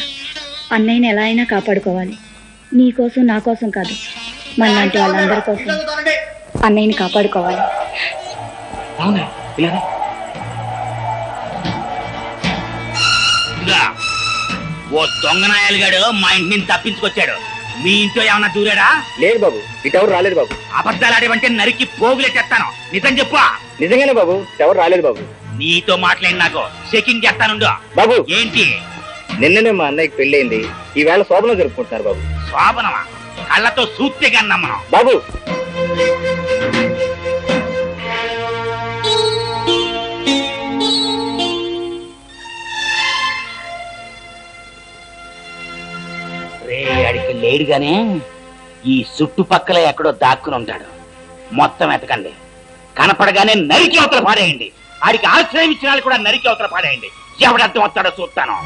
అన్నయ్యని ఎలా అయినా కాపాడుకోవాలి. నీ కోసం, నా కోసం కాదు, మనలాంటి వాళ్ళందరి కోసం అన్నయ్యని కాపాడుకోవాలి. అవునా? ఇదిగా, ఓ దొంగనాయాలుగాడు మా ఇంటి నుంచి తప్పించుకొచ్చాడు. మీ ఇంట్లో ఏమన్నా దూరాడా? లేదు బాబు, ఇటెవరు రాలేదు బాబు. అబద్ధాలు ఆడేవంటే నరికి పోగులెట్టేస్తాను. నిజం చెప్పు. నిజంగానే బాబు, ఎవరు రాలేదు బాబు. నీతో మాట్లాడి నాకు చెకింగ్ చేస్తానుండు. బాబు, ఏంటి? నిన్ననే మా అన్నయ్యకి పెళ్ళయింది. ఈవేళ శోభనం జరుపుకుంటున్నారు బాబు. శోభనమా? కళ్ళతో సూత్తే కన్నా మనం. బాబు, రే, అడికి లేడుగానే ఈ చుట్టుపక్కల ఎక్కడో దాక్కుని ఉంటాడు. మొత్తం ఎతకండి. కనపడగానే నరికి అవతల పాడేయండి. ఆడికి ఆశ్రయం ఇచ్చిన వాళ్ళు కూడా నరికి అవతల పాడేయండి. ఎవడర్థం వస్తాడో చూస్తాను.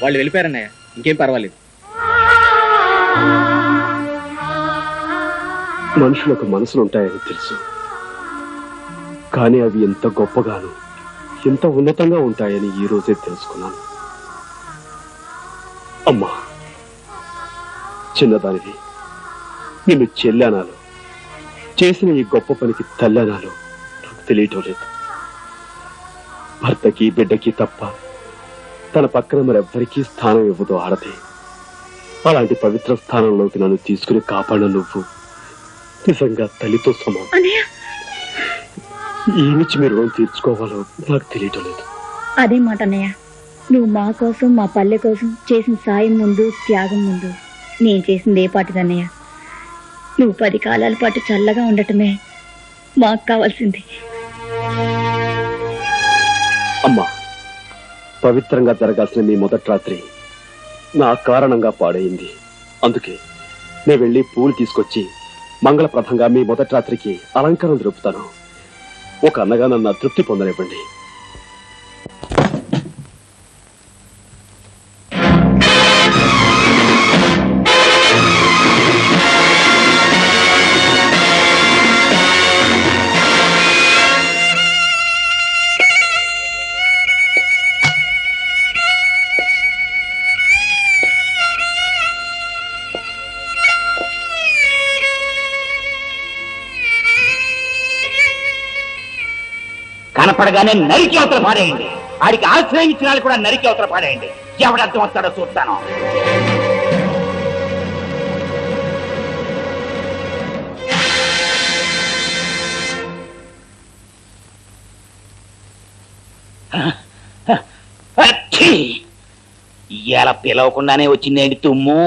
వాళ్ళు వెళ్ళిపోయారన్నయ్య, ఇంకేం పర్వాలేదు. మనుషులకు మనసులు ఉంటాయని తెలుసు, కానీ అవి ఎంత గొప్పగాను, ఎంత ఉన్నతంగా ఉంటాయని ఈ రోజే తెలుసుకున్నాను. అమ్మా, చిన్నదానివి, నిన్ను చెల్లెనాలో, చేసిన ఈ గొప్ప పనికి తల్లనాలో నాకు తెలియటం లేదు. భర్తకి, బిడ్డకి తప్ప తన పక్కన మరెవ్వరికీ స్థానం ఇవ్వదు ఆడదే. అలాంటి పవిత్ర స్థానంలోకి నన్ను తీసుకుని కాపాడిన నువ్వు నిజంగా తల్లితో సమానం. ఏమిచ్చి మీరు రుణం తీర్చుకోవాలో నాకు తెలియటం లేదు. అదే మాట అన్నయ్య, నువ్వు మా కోసం, మా పల్లె కోసం చేసిన సాయం ముందు, త్యాగం ముందు నేను చేసింది ఏ పాటిదన్నయ్య? నువ్వు 10 కాలాల పాటు చల్లగా ఉండటమే మాకు కావాల్సింది. అమ్మా, పవిత్రంగా జరగాల్సిన మీ మొదటి రాత్రి నా కారణంగా పాడైంది. అందుకే నేను వెళ్ళి పూలు తీసుకొచ్చి మంగళప్రదంగా మీ మొదటి రాత్రికి అలంకారం జరుపుతాను. ఒక అన్నగా నన్ను తృప్తి పొందనివ్వండి. కనపడగానే నరికి అవతల పాడేయండి. ఆడికి ఆశ్రయం ఇచ్చిన వాళ్ళు కూడా నరికి అవతల పాడేయండి. ఎవడర్థం వస్తాడో చూస్తాను. ఇలా పిలవకుండానే వచ్చిందేంటి తుమ్ము?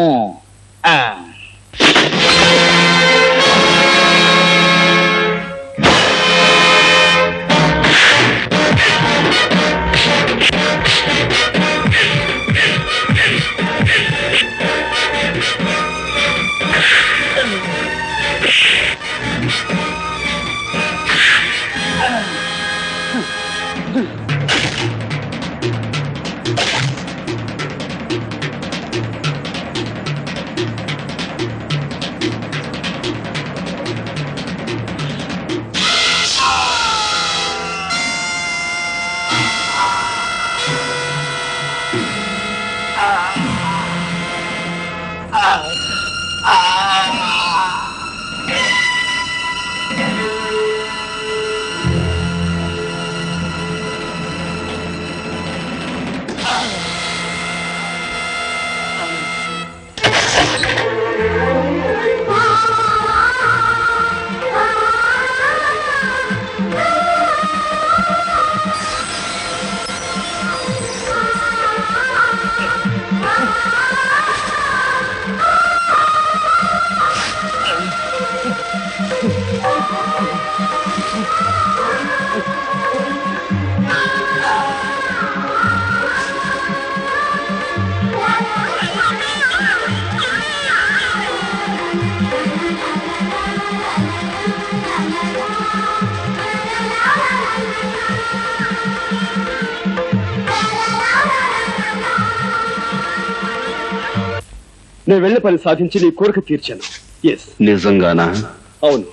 నేను వెళ్ళే పని సాధించి నీ కోరిక తీర్చాను. ఎస్. నిజంగానా? అవును.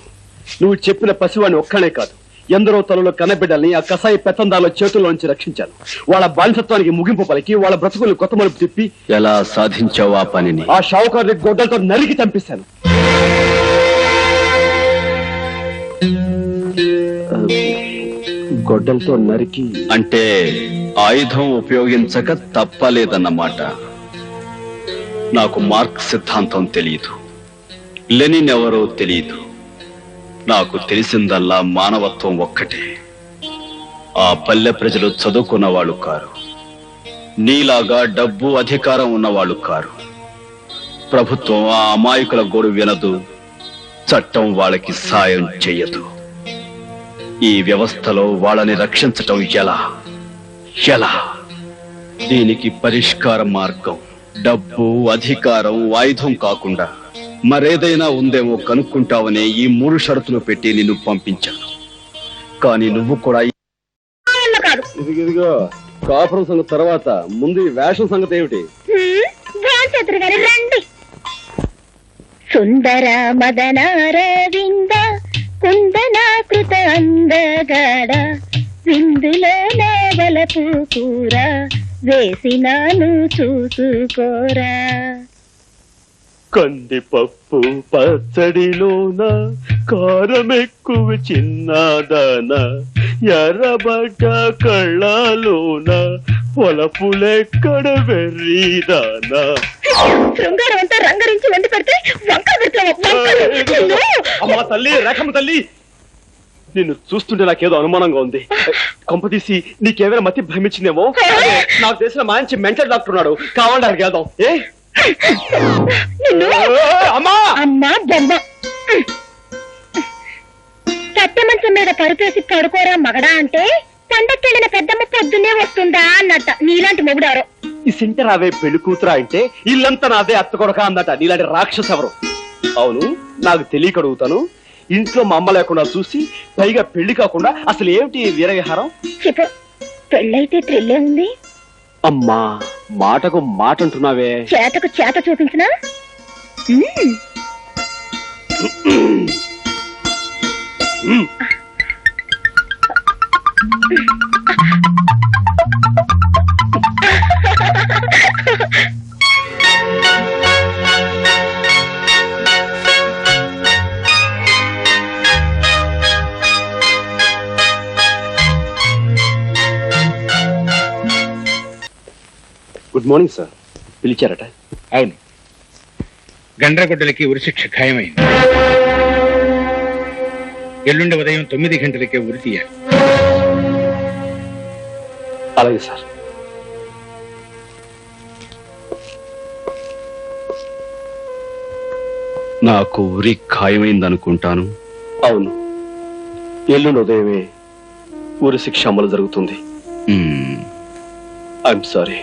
నువ్వు చెప్పిన పసివాడిని ఒక్కనే కాదు, ఎందరో తలలో కన్నబిడ్డల్ని ఆ కసాయి పెత్తందారుల చేతుల్లో నుంచి రక్షించాను. వాళ్ళ బానిసత్వానికి ముగింపు పలికి వాళ్ళ బ్రతుకుల్ని కొత్త మలుపు తిప్పి. ఎలా సాధించావు ఆ పనిని? ఆ షావుకారుని గొడ్డలతో నరికి చంపేశాను. గొడ్డలతో నరికి అంటే ఆయుధం ఉపయోగించక తప్పలేదన్నమాట. నాకు మార్క్స్ సిద్ధాంతం తెలియదు, లెనిన్ ఎవరో తెలియదు. నాకు తెలిసిందల్లా మానవత్వం ఒక్కటే. ఆ పల్లె ప్రజలు చదువుకున్న వాళ్ళు కారు, నీలాగా డబ్బు అధికారం ఉన్నవాళ్ళు కారు. ప్రభుత్వం ఆ అమాయకుల గోడు వినదు, చట్టం వాళ్ళకి సాయం చెయ్యదు. ఈ వ్యవస్థలో వాళ్ళని రక్షించటం ఎలా? దీనికి పరిష్కార మార్గం డబ్బు, అధికారం, ఆయుధం కాకుండా మరేదైనా ఉందేమో కనుక్కుంటావనే ఈ 3 షరతులు పెట్టి నిన్ను పంపించాను. కానీ నువ్వు కూడా ఇదిగో కాపురం సంగతి తర్వాత ముందు ఈ వేషం సంగతి ఏమిటి? రండి. సుందర మదనారవింద కుందనాకృత అందగాడ విందులో నేవలపు కూర వేసినాను చూసుకోరా. కందిపప్పు పచ్చడిలోన కారం ఎక్కువ చిన్నదాన, ఎర్రబడ్డ కళ్ళలోన పొలపులెక్కడ వెర్రీదానా. శృంగారం అంతా రంగరించి వెంట పెడితే అమ్మా తల్లి, రేఖమ్మ తల్లి, నిన్ను చూస్తుంటే నాకేదో అనుమానంగా ఉంది. కొంపతీసి నీకేమైనా మతి భ్రమించిందేమో. నాకు తెలిసిన మంచి మెంటల్ డాక్టర్ ఉన్నాడు, కావాలంటే వెళ్దాం. కట్టె మంచం మీద పరుపేసి పడుకోరా మగడా అంటే పండక్కెళ్ళిన పెద్దమ్మ పొద్దున్నే వస్తుందా అన్నట్ట. నీలాంటి మొగుడారో. ఈ సింటర్ అవే పెళ్లి కూతురా అంటే ఇల్లంతా నాదే అత్త కొడక అన్నట. నీలాంటి రాక్షసు ఎవరు? అవును, నాకు తెలియక అడుగుతాను. ఇంట్లో మా అమ్మ లేకుండా చూసి పైగా పెళ్లి కాకుండా అసలు ఏమిటి వీరవిహారం? చెప్పు. పెళ్ళైతే థ్రిల్లే ఉంది. అమ్మా, మాటకు మాట అంటున్నావే. చేతకు చేత చూపించినా? Good morning sir. పిలిచారట? అవును, గండ్రగొడ్డలకి ఉరిశిక్ష ఖాయమైంది. ఎల్లుండి ఉదయం 9 గంటలకే ఉరి తీయాలి. అలాగే సార్. నాకు ఉరి ఖాయమైందనుకుంటాను. అవును, ఎల్లుండి ఉదయమే ఉరి శిక్ష అమలు జరుగుతుంది. I'm sorry.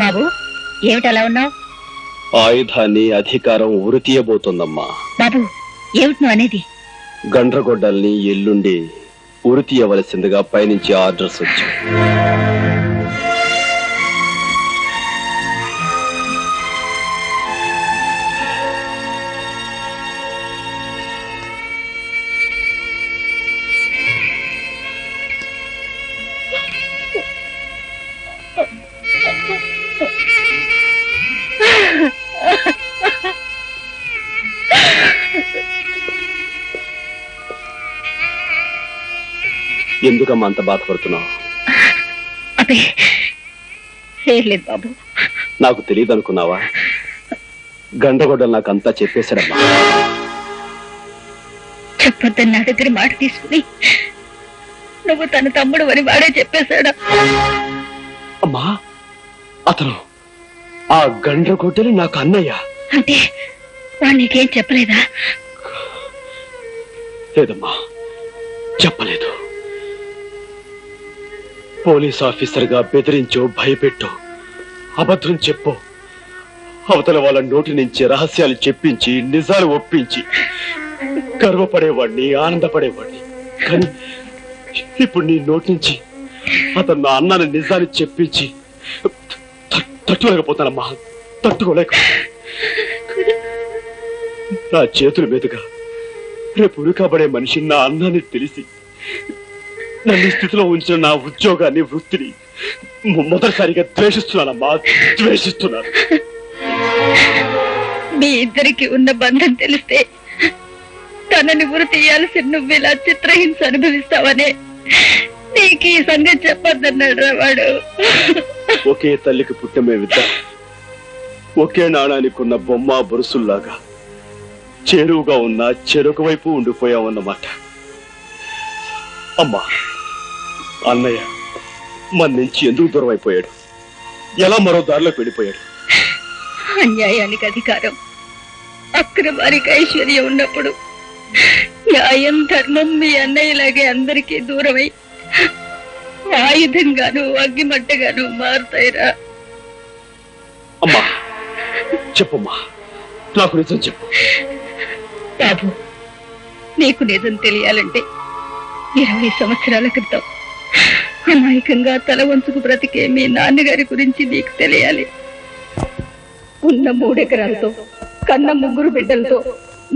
బాబు, ఏమిటలా ఉన్నావు? ఆయుధాన్ని అధికారం ఉరి తీయబోతోందమ్మా. బాబు, ఏమిటి నువ్వు అనేది? గండ్రగొడ్డల్ని ఎల్లుండి ఉరి తీయవలసిందిగా పైనుంచి ఆర్డర్స్ వచ్చాయి. ఎందుకమ్మా అంత బాధపడుతున్నావు? అదే లేదు బాబు. నాకు తెలియదు అనుకున్నావా? గండ్రగొడ్డలు నాకు అంతా చెప్పేశాడమ్మా. చెప్పొద్దని నా దగ్గర మాట తీసుకుని నువ్వు తన తమ్ముడు అని వాడే చెప్పేశాడా? అమ్మా, ఆ గండ్రగొడ్డలి నాకు అన్నయ్య. అంటే వాడు నీకేం చెప్పలేదా? లేదమ్మా, చెప్పలేదు. పోలీస్ ఆఫీసర్ గా బెదిరించో, భయపెట్టో, అబద్ధం చెప్పో, అవతల వాళ్ళ నోటి నుంచి రహస్యాలు చెప్పించి నిజాలు ఒప్పించి గర్వపడేవాడిని, ఆనందపడేవాడిని. కానీ ఇప్పుడు నీ నోటి నుంచి అతను నా అన్నాన్ని నిజాన్ని చెప్పించి తట్టుకోలేకపోతానమ్మా, తట్టుకోలేక. నా చేతుల మీదుగా రేపు ఉరికబడే మనిషి నా అన్నాన్ని తెలిసి నన్ను స్థితిలో ఉంచిన నా ఉద్యోగాన్ని, వృత్తిని మొదటిసారిగా ద్వేషిస్తున్నానమ్మా, ద్వేషిస్తున్నాను. మీ ఇద్దరికి ఉన్న బంధం తెలిస్తే తనని ఉరి తీయాల్సి నువ్వు ఇలా చిత్రహింస అనుభవిస్తావనే నీకు ఈ సంగతి చెప్పొద్దన్నాడు వాడు. ఒకే తల్లికి పుట్టమేవిద్దాం, ఒకే నాణానికి ఉన్న బొమ్మ బొరుసుల్లాగా చేరువుగా ఉన్న చెరుకు వైపు ఉండిపోయావన్నమాట. అమ్మా, అన్నయ్య మన నుంచి ఎందుకు దూరం అయిపోయాడు? ఎలా మరో దారిలోకి వెళ్ళిపోయాడు? అన్యాయానికి అధికారం, అక్రమానికి ఐశ్వర్యం ఉన్నప్పుడు న్యాయం, ధర్మం మీ అన్నయ్యలాగే అందరికీ దూరమై ఆయుధంగాను అగ్గిమంటగాను మారుతాయిరా. అమ్మా చెప్పమ్మా, నాకు నిజం చెప్పు. బాబు, నీకు నిజం తెలియాలంటే 20 సంవత్సరాల క్రితం అమాయకంగా తల వంచుకు బ్రతికే మీ నాన్నగారి గురించి నీకు తెలియాలి. ఉన్న 3 ఎకరాలతో, కన్న 3 బిడ్డలతో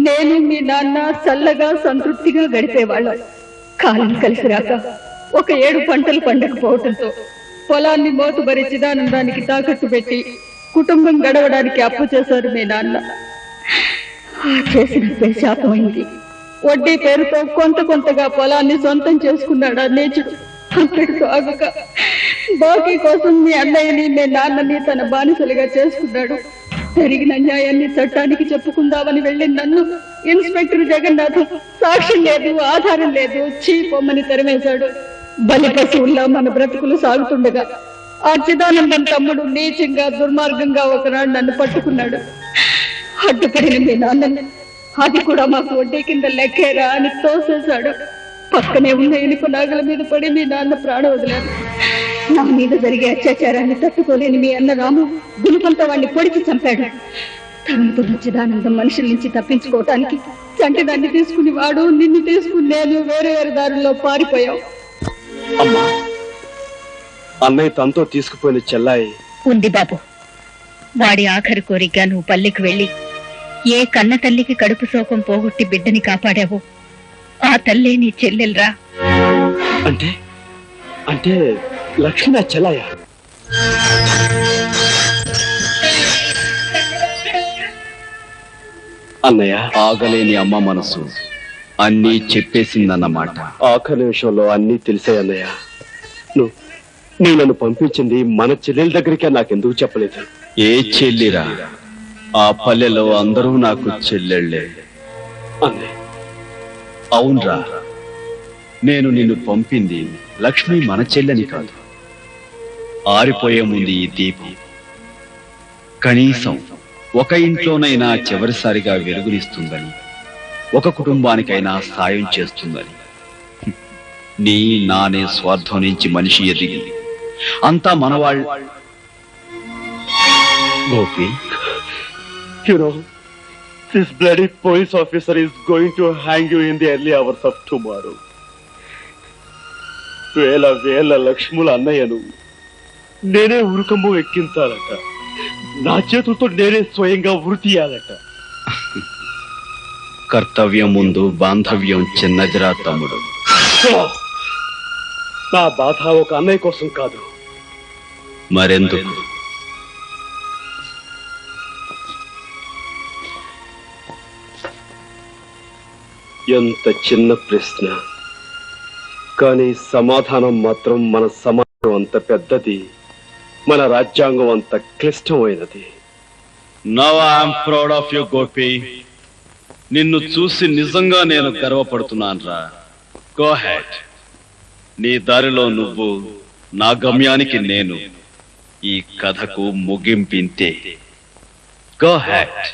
నేను మీ నాన్న చల్లగా సంతృప్తిగా గడిపేవాళ్ళం. కాలం కలిసి రాక ఒక 7 పంటలు పండకపోవటంతో పొలాన్ని మోతుబరి చిదానందానికి తాకట్టు పెట్టి కుటుంబం గడవడానికి అప్పు చేశారు మీ నాన్న. చేసిన శాపమైంది. వడ్డీ పేరుతో కొంతగా పొలాన్ని సొంతం చేసుకున్నాడు ఆ నీచుడు. అంతటితో ఆగక బాకీ కోసం మీ అన్నయ్యని, మీ నాన్నని తన బానిసలుగా చేసుకున్నాడు. జరిగిన అన్యాయాన్ని చట్టానికి చెప్పుకుందామని వెళ్ళి నన్ను ఇన్స్పెక్టర్ జగన్నాథం సాక్ష్యం లేదు, ఆధారం లేదు, చీపొమ్మని తరిమేశాడు. బలి పశువుల్లా మన బ్రతుకులు సాగుతుండగా ఆ చిదానందం తమ్ముడు నీచంగా, దుర్మార్గంగా ఒకనాడు నన్ను పట్టుకున్నాడు. అడ్డుపడిన మీ నాన్నని అది కూడా మాకు వడ్డీ కింద లెక్కేరా అని తోసేశాడు. పక్కనే ఉన్న ఇనుప నాగల మీద పడి మీ నాన్న ప్రాణం వదిలారు. నా మీద జరిగే అత్యాచారాన్ని తట్టుకోలేని మీ అన్న రాము గుణపంతో వాడిని పొడిచి చంపాడు. తనంతున్న చిదానందం మనుషుల నుంచి తప్పించుకోవటానికి చంటిదాన్ని తీసుకుని వాడు, నిన్ను తీసుకుని నేను వేరే దారుల్లో పారిపోయాం. అమ్మా, అన్నయ్య తనతో తీసుకుపోయిన చెల్లాయి ఉంది బాబు. వాడి ఆఖరి కోరిక నువ్వు పల్లెకి వెళ్ళి ఏ కన్న తల్లికి కడుపు శోకం పోగొట్టి బిడ్డని కాపాడావో ఆ తల్లే నీ చెల్లెల్రా. అంటే అంటే లక్ష్మీ చెల్లాయ? అన్నయ్య, ఆగలేని అమ్మ మనసు అన్నీ చెప్పేసిందన్నమాట. ఆఖరి నిమిషంలో అన్నీ తెలిసాయి అన్నయ్య. నువ్వు నన్ను పంపించింది మన చెల్లెల దగ్గరికే నాకెందుకు చెప్పలేదు? ఏ చెల్లిరా? ఆ పల్లెలో అందరూ నాకు చెల్లెళ్లే. అన్నయ్య, అవునరా, నేను నిన్ను పంపింది లక్ష్మి మన చెల్లని కాదు. ఆరిపోయే ముందు ఈ దీపం కనీసం ఒక ఇంట్లోనైనా చివరిసారిగా వెలుగునిస్తుందని, ఒక కుటుంబానికైనా సాయం చేస్తుందని. నీ నానే స్వార్థం నుంచి మనిషి ఎదిగి అంతా మనవాళ్ళు. Gopi, you know, this bloody police officer is going to hang you in the early hours of tomorrow. వేల లక్ష్ముల అన్నయ్యను నేనే ఉరుకమ్ము ఎక్కించాలట. నా చేతులతో నేనే స్వయంగా ఉరి తీయాలట. కర్తవ్యం ముందు బాంధవ్యం చిన్నదిరా తమ్ముడు. నా బాధ ఒక అన్నయ్య కోసం కాదు. మరెందుకు? ఎంత చిన్న ప్రశ్న, కానీ సమాధానం మాత్రం మన సమాజం అంత పెద్దది, మన రాజ్యాంగం అంత క్లిష్టమైనది. Now I'm proud of you Gopi. నిన్ను చూసి నిజంగా నేను గర్వపడుతున్నాను రా. Go head. నీ దారిలో నువ్వు, నా గమ్యానికి నేను. ఈ కథకు ముగింపింతే. Go head.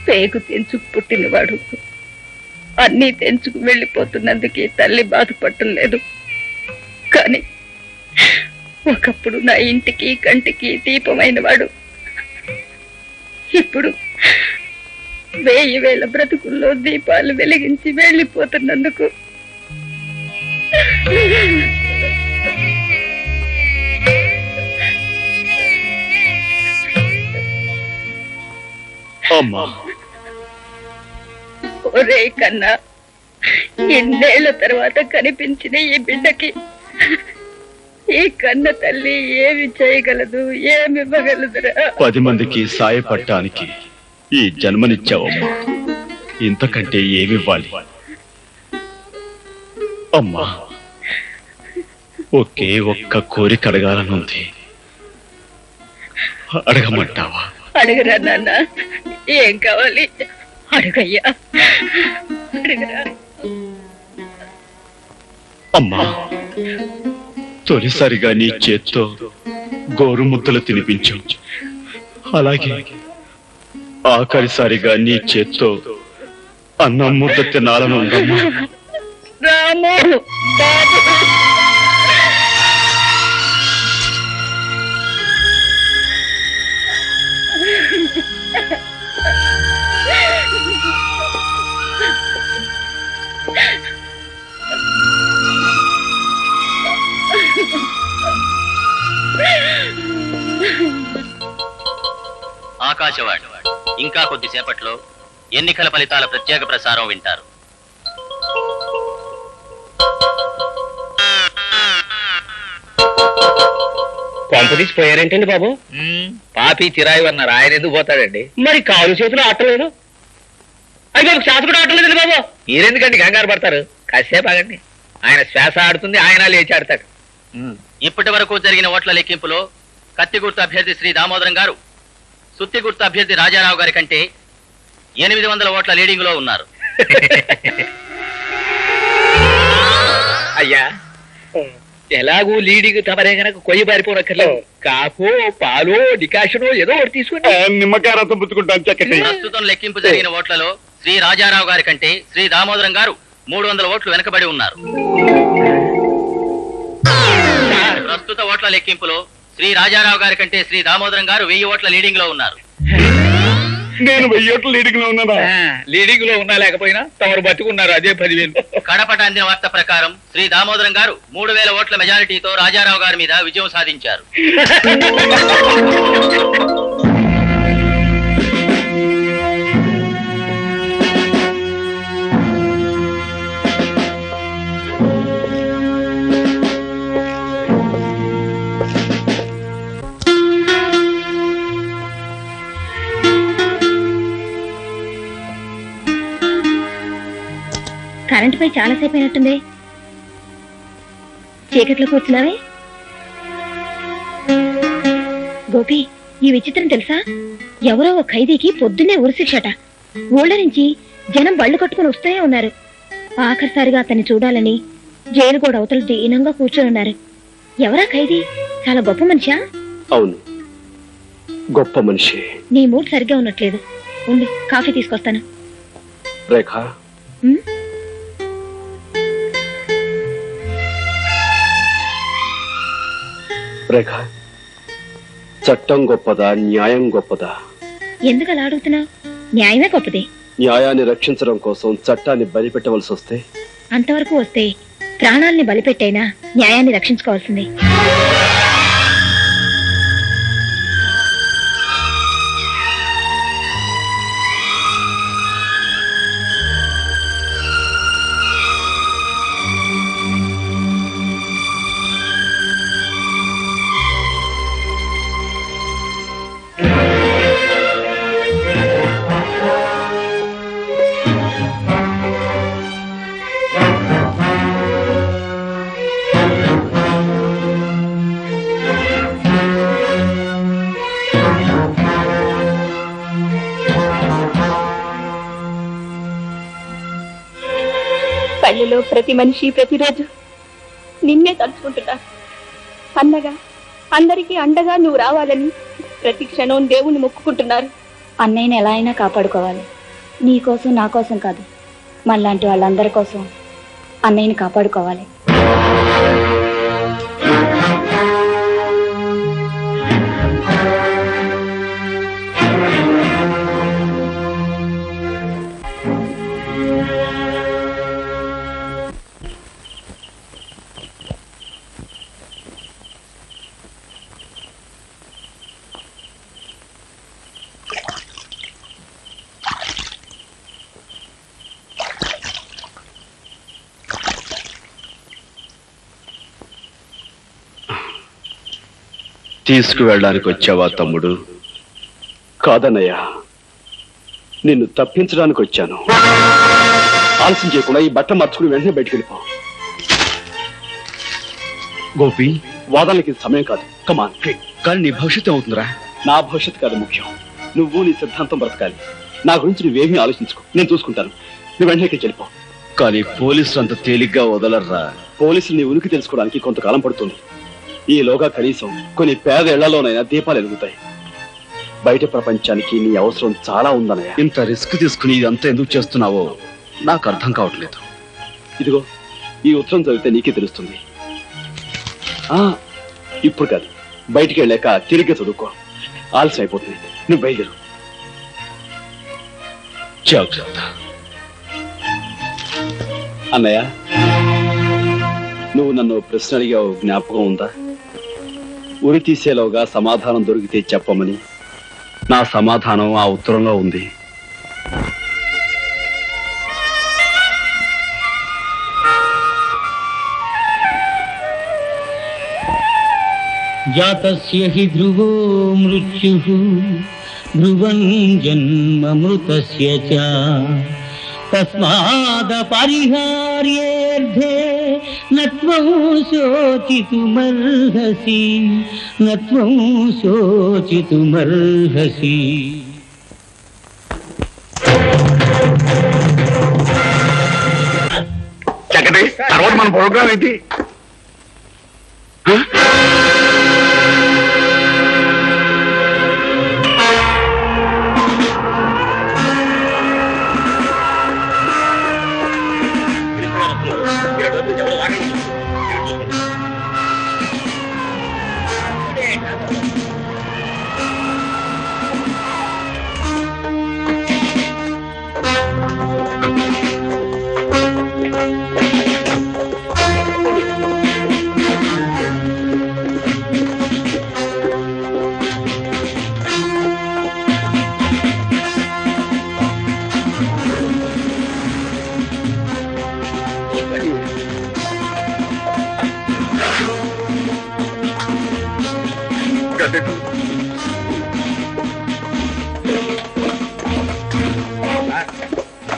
పేగు తెంచుకు పుట్టినవాడు అన్నీ తెంచుకు వెళ్ళిపోతున్నందుకే తల్లి బాధపడటం లేదు. కానీ ఒకప్పుడు నా ఇంటికి కంటికి దీపమైన వాడు ఇప్పుడు 1000 బ్రతుకుల్లో దీపాలు వెలిగించి వెళ్ళిపోతున్నందుకు అమ్మా, ఒరే కన్నా, ఎన్నేళ్ల తర్వాత కనిపించిన ఈ బిడ్డకి ఈ కన్న తల్లి ఏమి చేయగలదు, ఏమివ్వగలదురా? 10 మందికి సాయపడటానికి ఈ జన్మనిచ్చావమ్మా. ఇంతకంటే ఏమివ్వాలి? అమ్మా, ఒకే ఒక్క కోరిక అడగాలనుంది. అడగమంటావా? అడగరా నాన్న, ఏం కావాలి? అడగయ్యా, అడగరా. అమ్మా, తొలిసారిగా నీ చేత్తో గోరుముద్దలు తినిపించు. అలాగే ఆఖరిసారిగా నీ చేత్తో అన్నం ముద్ద తినాలను ఉందమ్మా. రాము, ఆకాశవాణి ఇంకా కొద్దిసేపట్లో ఎన్నికల ఫలితాల ప్రత్యేక ప్రసారం వింటారు. కొంపదీసి పోయారేంటండి బాబు? పాపి చిరాయి అన్నారు, ఆయన ఎందుకు పోతాడండి? మరి కాలు చేతులు ఆటలేదు. అయ్యి బాబు, శ్వాస కూడా ఆటలేదండి బాబు. మీరెందుకండి కంగారు పడతారు? కాసేపు ఆగండి, ఆయన శ్వాస ఆడుతుంది, ఆయన లేచి ఆడతాడు. ఇప్పటి వరకు జరిగిన ఓట్ల లెక్కింపులో కత్తి గుర్తు అభ్యర్థి శ్రీ దామోదరం గారు సుత్తి గుర్తు అభ్యర్థి రాజారావు గారి కంటే 800 ఓట్ల లీడింగ్ లో ఉన్నారు. అయ్యా, ఎలాగూ లీడింగ్ తమరే గనక కొయ్యి పారిపోనక్కర్లేదు. కాకో పాలో డికాషనో ఏదో ఒకటి తీసుకుని నిమ్మకాయ రసం పుచ్చుకుంటాను చక్కటి. ప్రస్తుతం లెక్కింపు జరిగిన ఓట్లలో శ్రీ రాజారావు గారి కంటే శ్రీ దామోదరం గారు 300 ఓట్లు వెనుకబడి ఉన్నారు. ప్రస్తుత ఓట్ల లెక్కింపులో శ్రీ రాజారావు గారి కంటే శ్రీ దామోదరం గారు 1000 ఓట్ల లీడింగ్ లో ఉన్నారు. నేను 1000 ఓట్ల లీడింగ్ లో ఉన్నానా? లీడింగ్ లో ఉన్నా లేకపోయినా తమరు బతుకున్నారు, అదే 10,000. కడపట అందిన వార్త ప్రకారం శ్రీ దామోదరం గారు 3000 ఓట్ల మెజారిటీతో రాజారావు గారి మీద విజయం సాధించారు. కరెంటు పై చాలాసేపు అయినట్టుంది. చీకట్లో కూర్చున్నావే. గోపి, ఈ విచిత్రం తెలుసా? ఎవరో ఒక ఖైదీకి పొద్దున్నే ఉరిశిక్షట. ఊళ్ళ నుంచి జనం బళ్ళు కట్టుకుని వస్తూనే ఉన్నారు. ఆఖరిసారిగా అతన్ని చూడాలని జైలు కూడా అవతల దీనంగా కూర్చొని ఉన్నారు. ఎవరా ఖైదీ? చాలా గొప్ప మనిషా? అవును, గొప్ప మనిషి. నీ మూడ్ సరిగ్గా ఉన్నట్లేదు. ఉండు, కాఫీ తీసుకొస్తాను. రేఖ, రేఖ, చట్టం గొప్పదా, న్యాయం గొప్పదా? ఎందుకు అలా అడుగుతున్నావు? న్యాయమే గొప్పది. న్యాయాన్ని రక్షించడం కోసం చట్టాన్ని బలిపెట్టవలసి వస్తే? అంతవరకు వస్తే ప్రాణాల్ని బలిపెట్టైనా న్యాయాన్ని రక్షించుకోవాల్సింది. పల్లెలో ప్రతి మనిషి ప్రతిరోజు నిన్నే తలుచుకుంటున్నారు. అన్నగా అందరికీ అండగా నువ్వు రావాలని ప్రతి క్షణం దేవుణ్ణి మొక్కుకుంటున్నారు. అన్నయ్యని ఎలా అయినా కాపాడుకోవాలి. నీ కోసం నా కోసం కాదు, మనలాంటి వాళ్ళందరి కోసం అన్నయ్యని కాపాడుకోవాలి. తీసుకువెళ్ళడానికి వచ్చావా తమ్ముడు? కాదన్నయ్యా, నిన్ను తప్పించడానికి వచ్చాను. ఆలస్యం చేయకుండా ఈ బట్ట మార్చుకుని వెంటనే బయటికి వెళ్ళిపో. గోపి, వాదనలకి సమయం కాదు. కమాన్. కానీ నీ భవిష్యత్తు అవుతుందిరా. నా భవిష్యత్తు కాదు ముఖ్యం, నువ్వు నీ సిద్ధాంతం బ్రతకాలి. నా గురించి నువ్వేమీ ఆలోచించుకో, నేను చూసుకుంటాను. నువ్వు వెంటనే వెళ్ళిపో. కానీ పోలీసులు అంత తేలిగ్గా వదలర్రా. పోలీసులు నీ ఉనికి తెలుసుకోవడానికి కొంతకాలం పడుతుంది. ఈలోగా కనీసం కొన్ని పేద ఇళ్లలోనైనా దీపాలు వెలుగుతాయి. బయట ప్రపంచానికి నీ అవసరం చాలా ఉందన్నయ్య. ఇంత రిస్క్ తీసుకుని ఇదంతా ఎందుకు చేస్తున్నావో నాకు అర్థం కావట్లేదు. ఇదిగో ఈ ఉత్తరం చదివితే నీకే తెలుస్తుంది. ఇప్పుడు కాదు, బయటికి వెళ్ళాక తిరిగి చదువుకో. ఆలస్యం అయిపోతుంది. నువ్వు బయలుదేరు. జాగ్రత్త. అన్నయ్య, నువ్వు నన్ను ప్రశ్న అడిగావు, జ్ఞాపకం ఉందా? ఉరి తీసేలోగా సమాధానం దొరికితే చెప్పమని. నా సమాధానం ఆ ఉత్తరంలో ఉంది. జాతస్య హి ధ్రువో మృత్యుః ధ్రువం జన్మమృతస్య చ తస్మాద పరిహార్యేర్థే నత్వం శోచితుమర్హసి నత్వం శోచితుమర్హసి. చక్కటి తర్వాత మన ప్రోగ్రాం ఏంటి?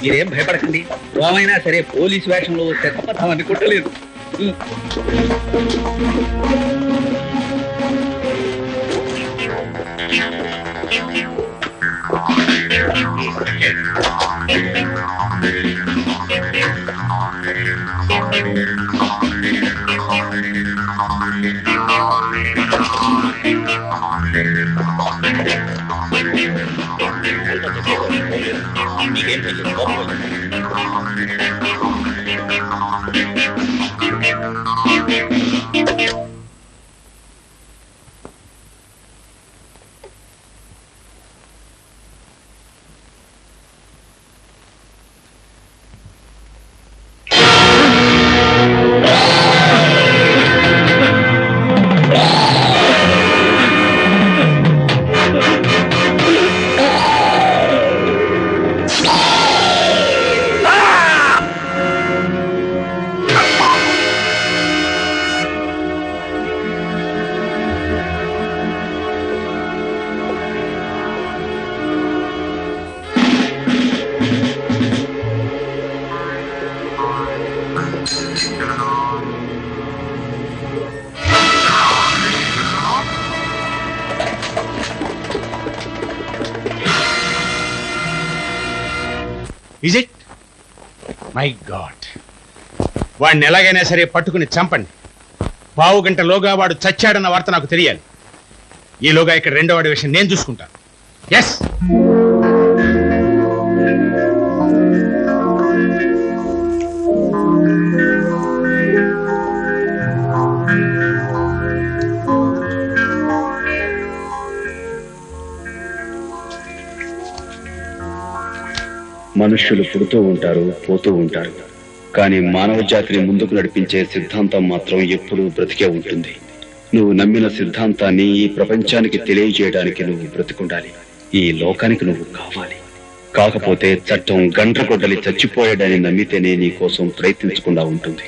మీరేం భయపడకండి. ఏమైనా సరే పోలీసు వేషంలో వస్తే తప్ప అనుకుంటలేదు. Is it? My God. వాడిని ఎలాగైనా సరే పట్టుకుని చంపండి. పావు గంటలోగా వాడు చచ్చాడన్న వార్త నాకు తెలియాలి. ఈలోగా ఇక్కడ రెండో వాడి విషయం నేను చూసుకుంటాను. ఎస్. మనుష్యులు పుడుతూ ఉంటారు, పోతూ ఉంటారు. కానీ మానవ జాతిని ముందుకు నడిపించే సిద్ధాంతం మాత్రం ఎప్పుడూ బ్రతికే ఉంటుంది. నువ్వు నమ్మిన సిద్ధాంతాన్ని ఈ ప్రపంచానికి తెలియజేయడానికి నువ్వు బ్రతికుండాలి. ఈ లోకానికి నువ్వు కావాలి. కాకపోతే చట్టం గండ్రగొడ్డలి చచ్చిపోయాడని నమ్మితేనే నీ కోసం ప్రయత్నించకుండా ఉంటుంది.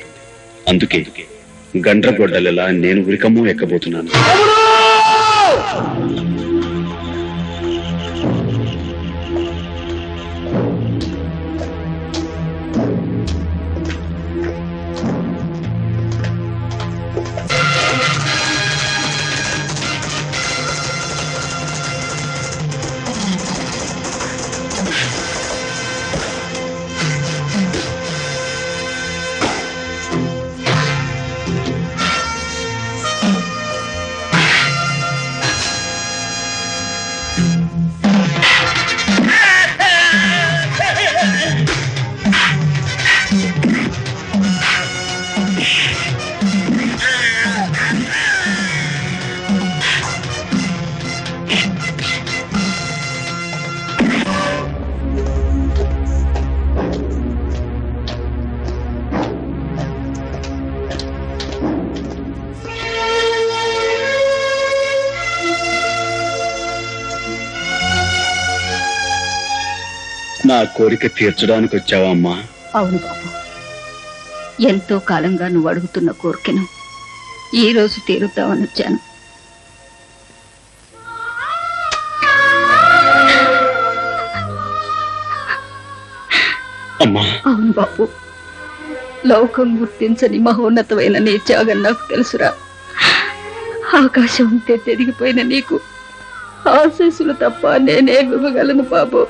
అందుకే గండ్రగొడ్డలిలా నేను ఉరికమ్మో ఎక్కబోతున్నాను. నా కోరిక తీర్చడానికి వచ్చావా అమ్మా? అవును బాబు, ఎంతో కాలంగా నువ్వు అడుగుతున్న కోరికను ఈ రోజు తీరుద్దామని వచ్చాను. అమ్మా. అవును బాబు, లోకం గుర్తించని మహోన్నతమైన నీ త్యాగం నాకు తెలుసురా. ఆకాశం ఉంటే తెరిగిపోయిన నీకు ఆశీస్సులు తప్ప నేనే ఇవ్వగలను బాబు.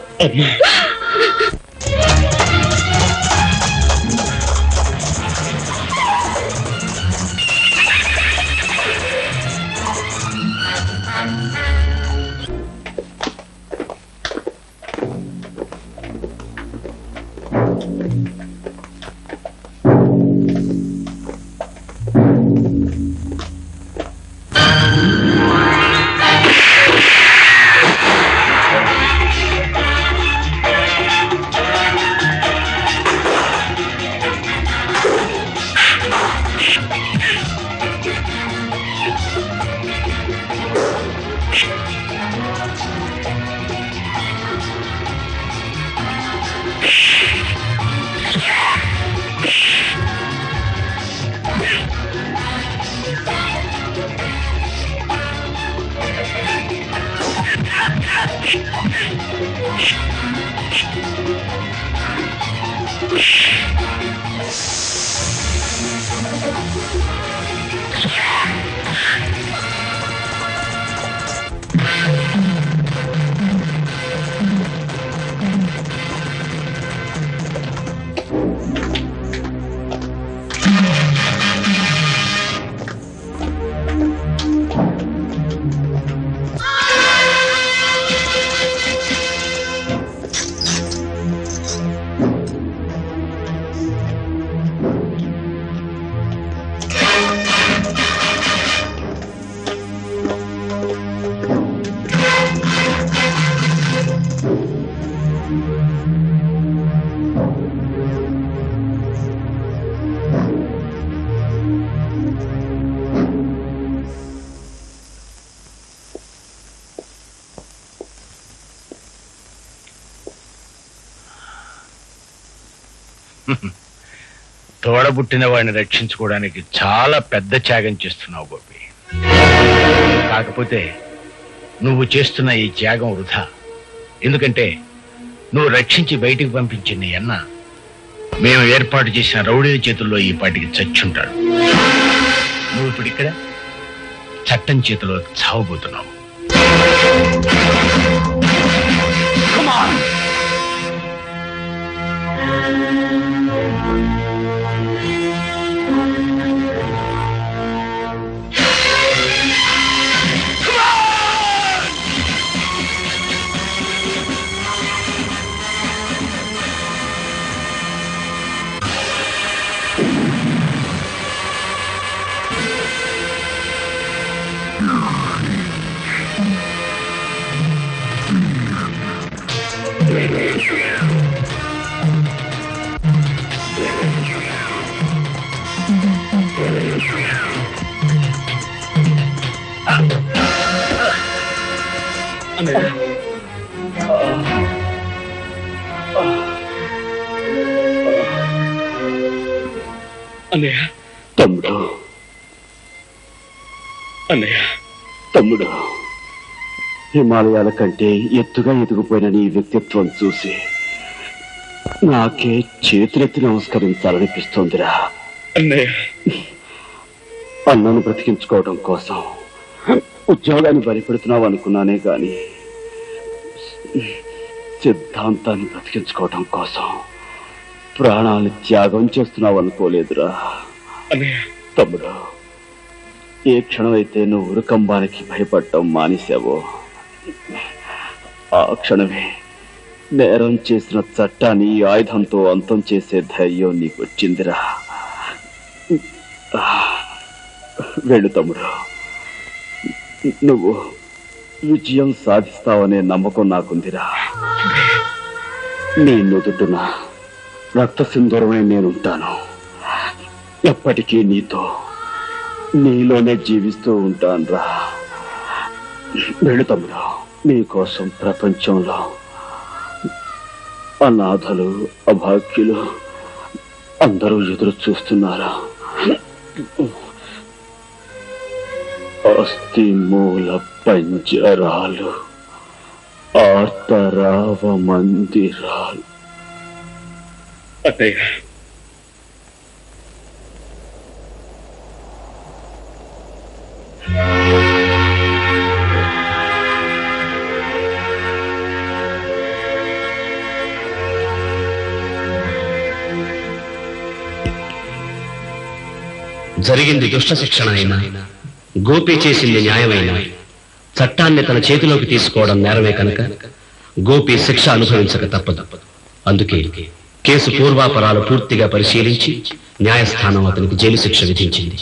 తోడబుట్టిన వాడిని రక్షించుకోవడానికి చాలా పెద్ద త్యాగం చేస్తున్నావు గోపి. కాకపోతే నువ్వు చేస్తున్న ఈ త్యాగం వృధా. ఎందుకంటే నువ్వు రక్షించి బయటికి పంపించిన నీ అన్న మేము ఏర్పాటు చేసిన రౌడీల చేతుల్లో ఈ పాటికి చచ్చుంటాడు. నువ్వు ఇప్పుడు ఇక్కడ చట్టం చేతిలో చావబోతున్నావు. అన్నయ్య తమ్ముడు అన్నయ్య తమ్ముడు, హిమాలయాల కంటే ఎత్తుగా ఎదిగిపోయిన నీ వ్యక్తిత్వం చూసి నాకే చేతులెత్తి నమస్కరించాలనిపిస్తోందిరా. అన్నయ్య అన్నను బ్రతికించుకోవడం కోసం ఉద్యోగాన్ని బలిపెడుతున్నావు అనుకున్నానే గాని సిద్ధాంతాన్ని బ్రతికించుకోవడం కోసం ప్రాణాలను త్యాగం చేస్తున్నావు అనుకోలేదురా. తమ్ముడు, ఏ క్షణమైతే నువ్వు ఉరుకంబానికి భయపడటం మానేశావో ఆ క్షణమే నేరం చేసిన చట్టాన్ని ఆయుధంతో అంతం చేసే ధైర్యం నీకు వచ్చిందిరా. వెళ్ళు తమ్ముడు, నువ్వు విజయం సాధిస్తావనే నమ్మకం నాకుందిరా. నీ నుదుటున రక్త సింధూరమై నేనుంటాను. ఎప్పటికీ నీతో, నీలోనే జీవిస్తూ ఉంటానురా. వెళ్ళు తమ్ముడు, నీకోసం ప్రపంచంలో అనాథలు, అభాగ్యులు అందరూ ఎదురు చూస్తున్నారా. అస్థి మూల పంజరాలు, ఆర్తరావ మందిరాలు. అత్తయ్య జరిగింది దుష్ట శిక్షణ అయినా, గోపి చేసింది న్యాయమైన, చట్టాన్ని తన చేతిలోకి తీసుకోవడం నేరమే కనుక గోపి శిక్ష అనుభవించక తప్పదు. అందుకే కేసు పూర్వాపరాలు పూర్తిగా పరిశీలించి న్యాయస్థానం అతనికి జైలు శిక్ష విధించింది.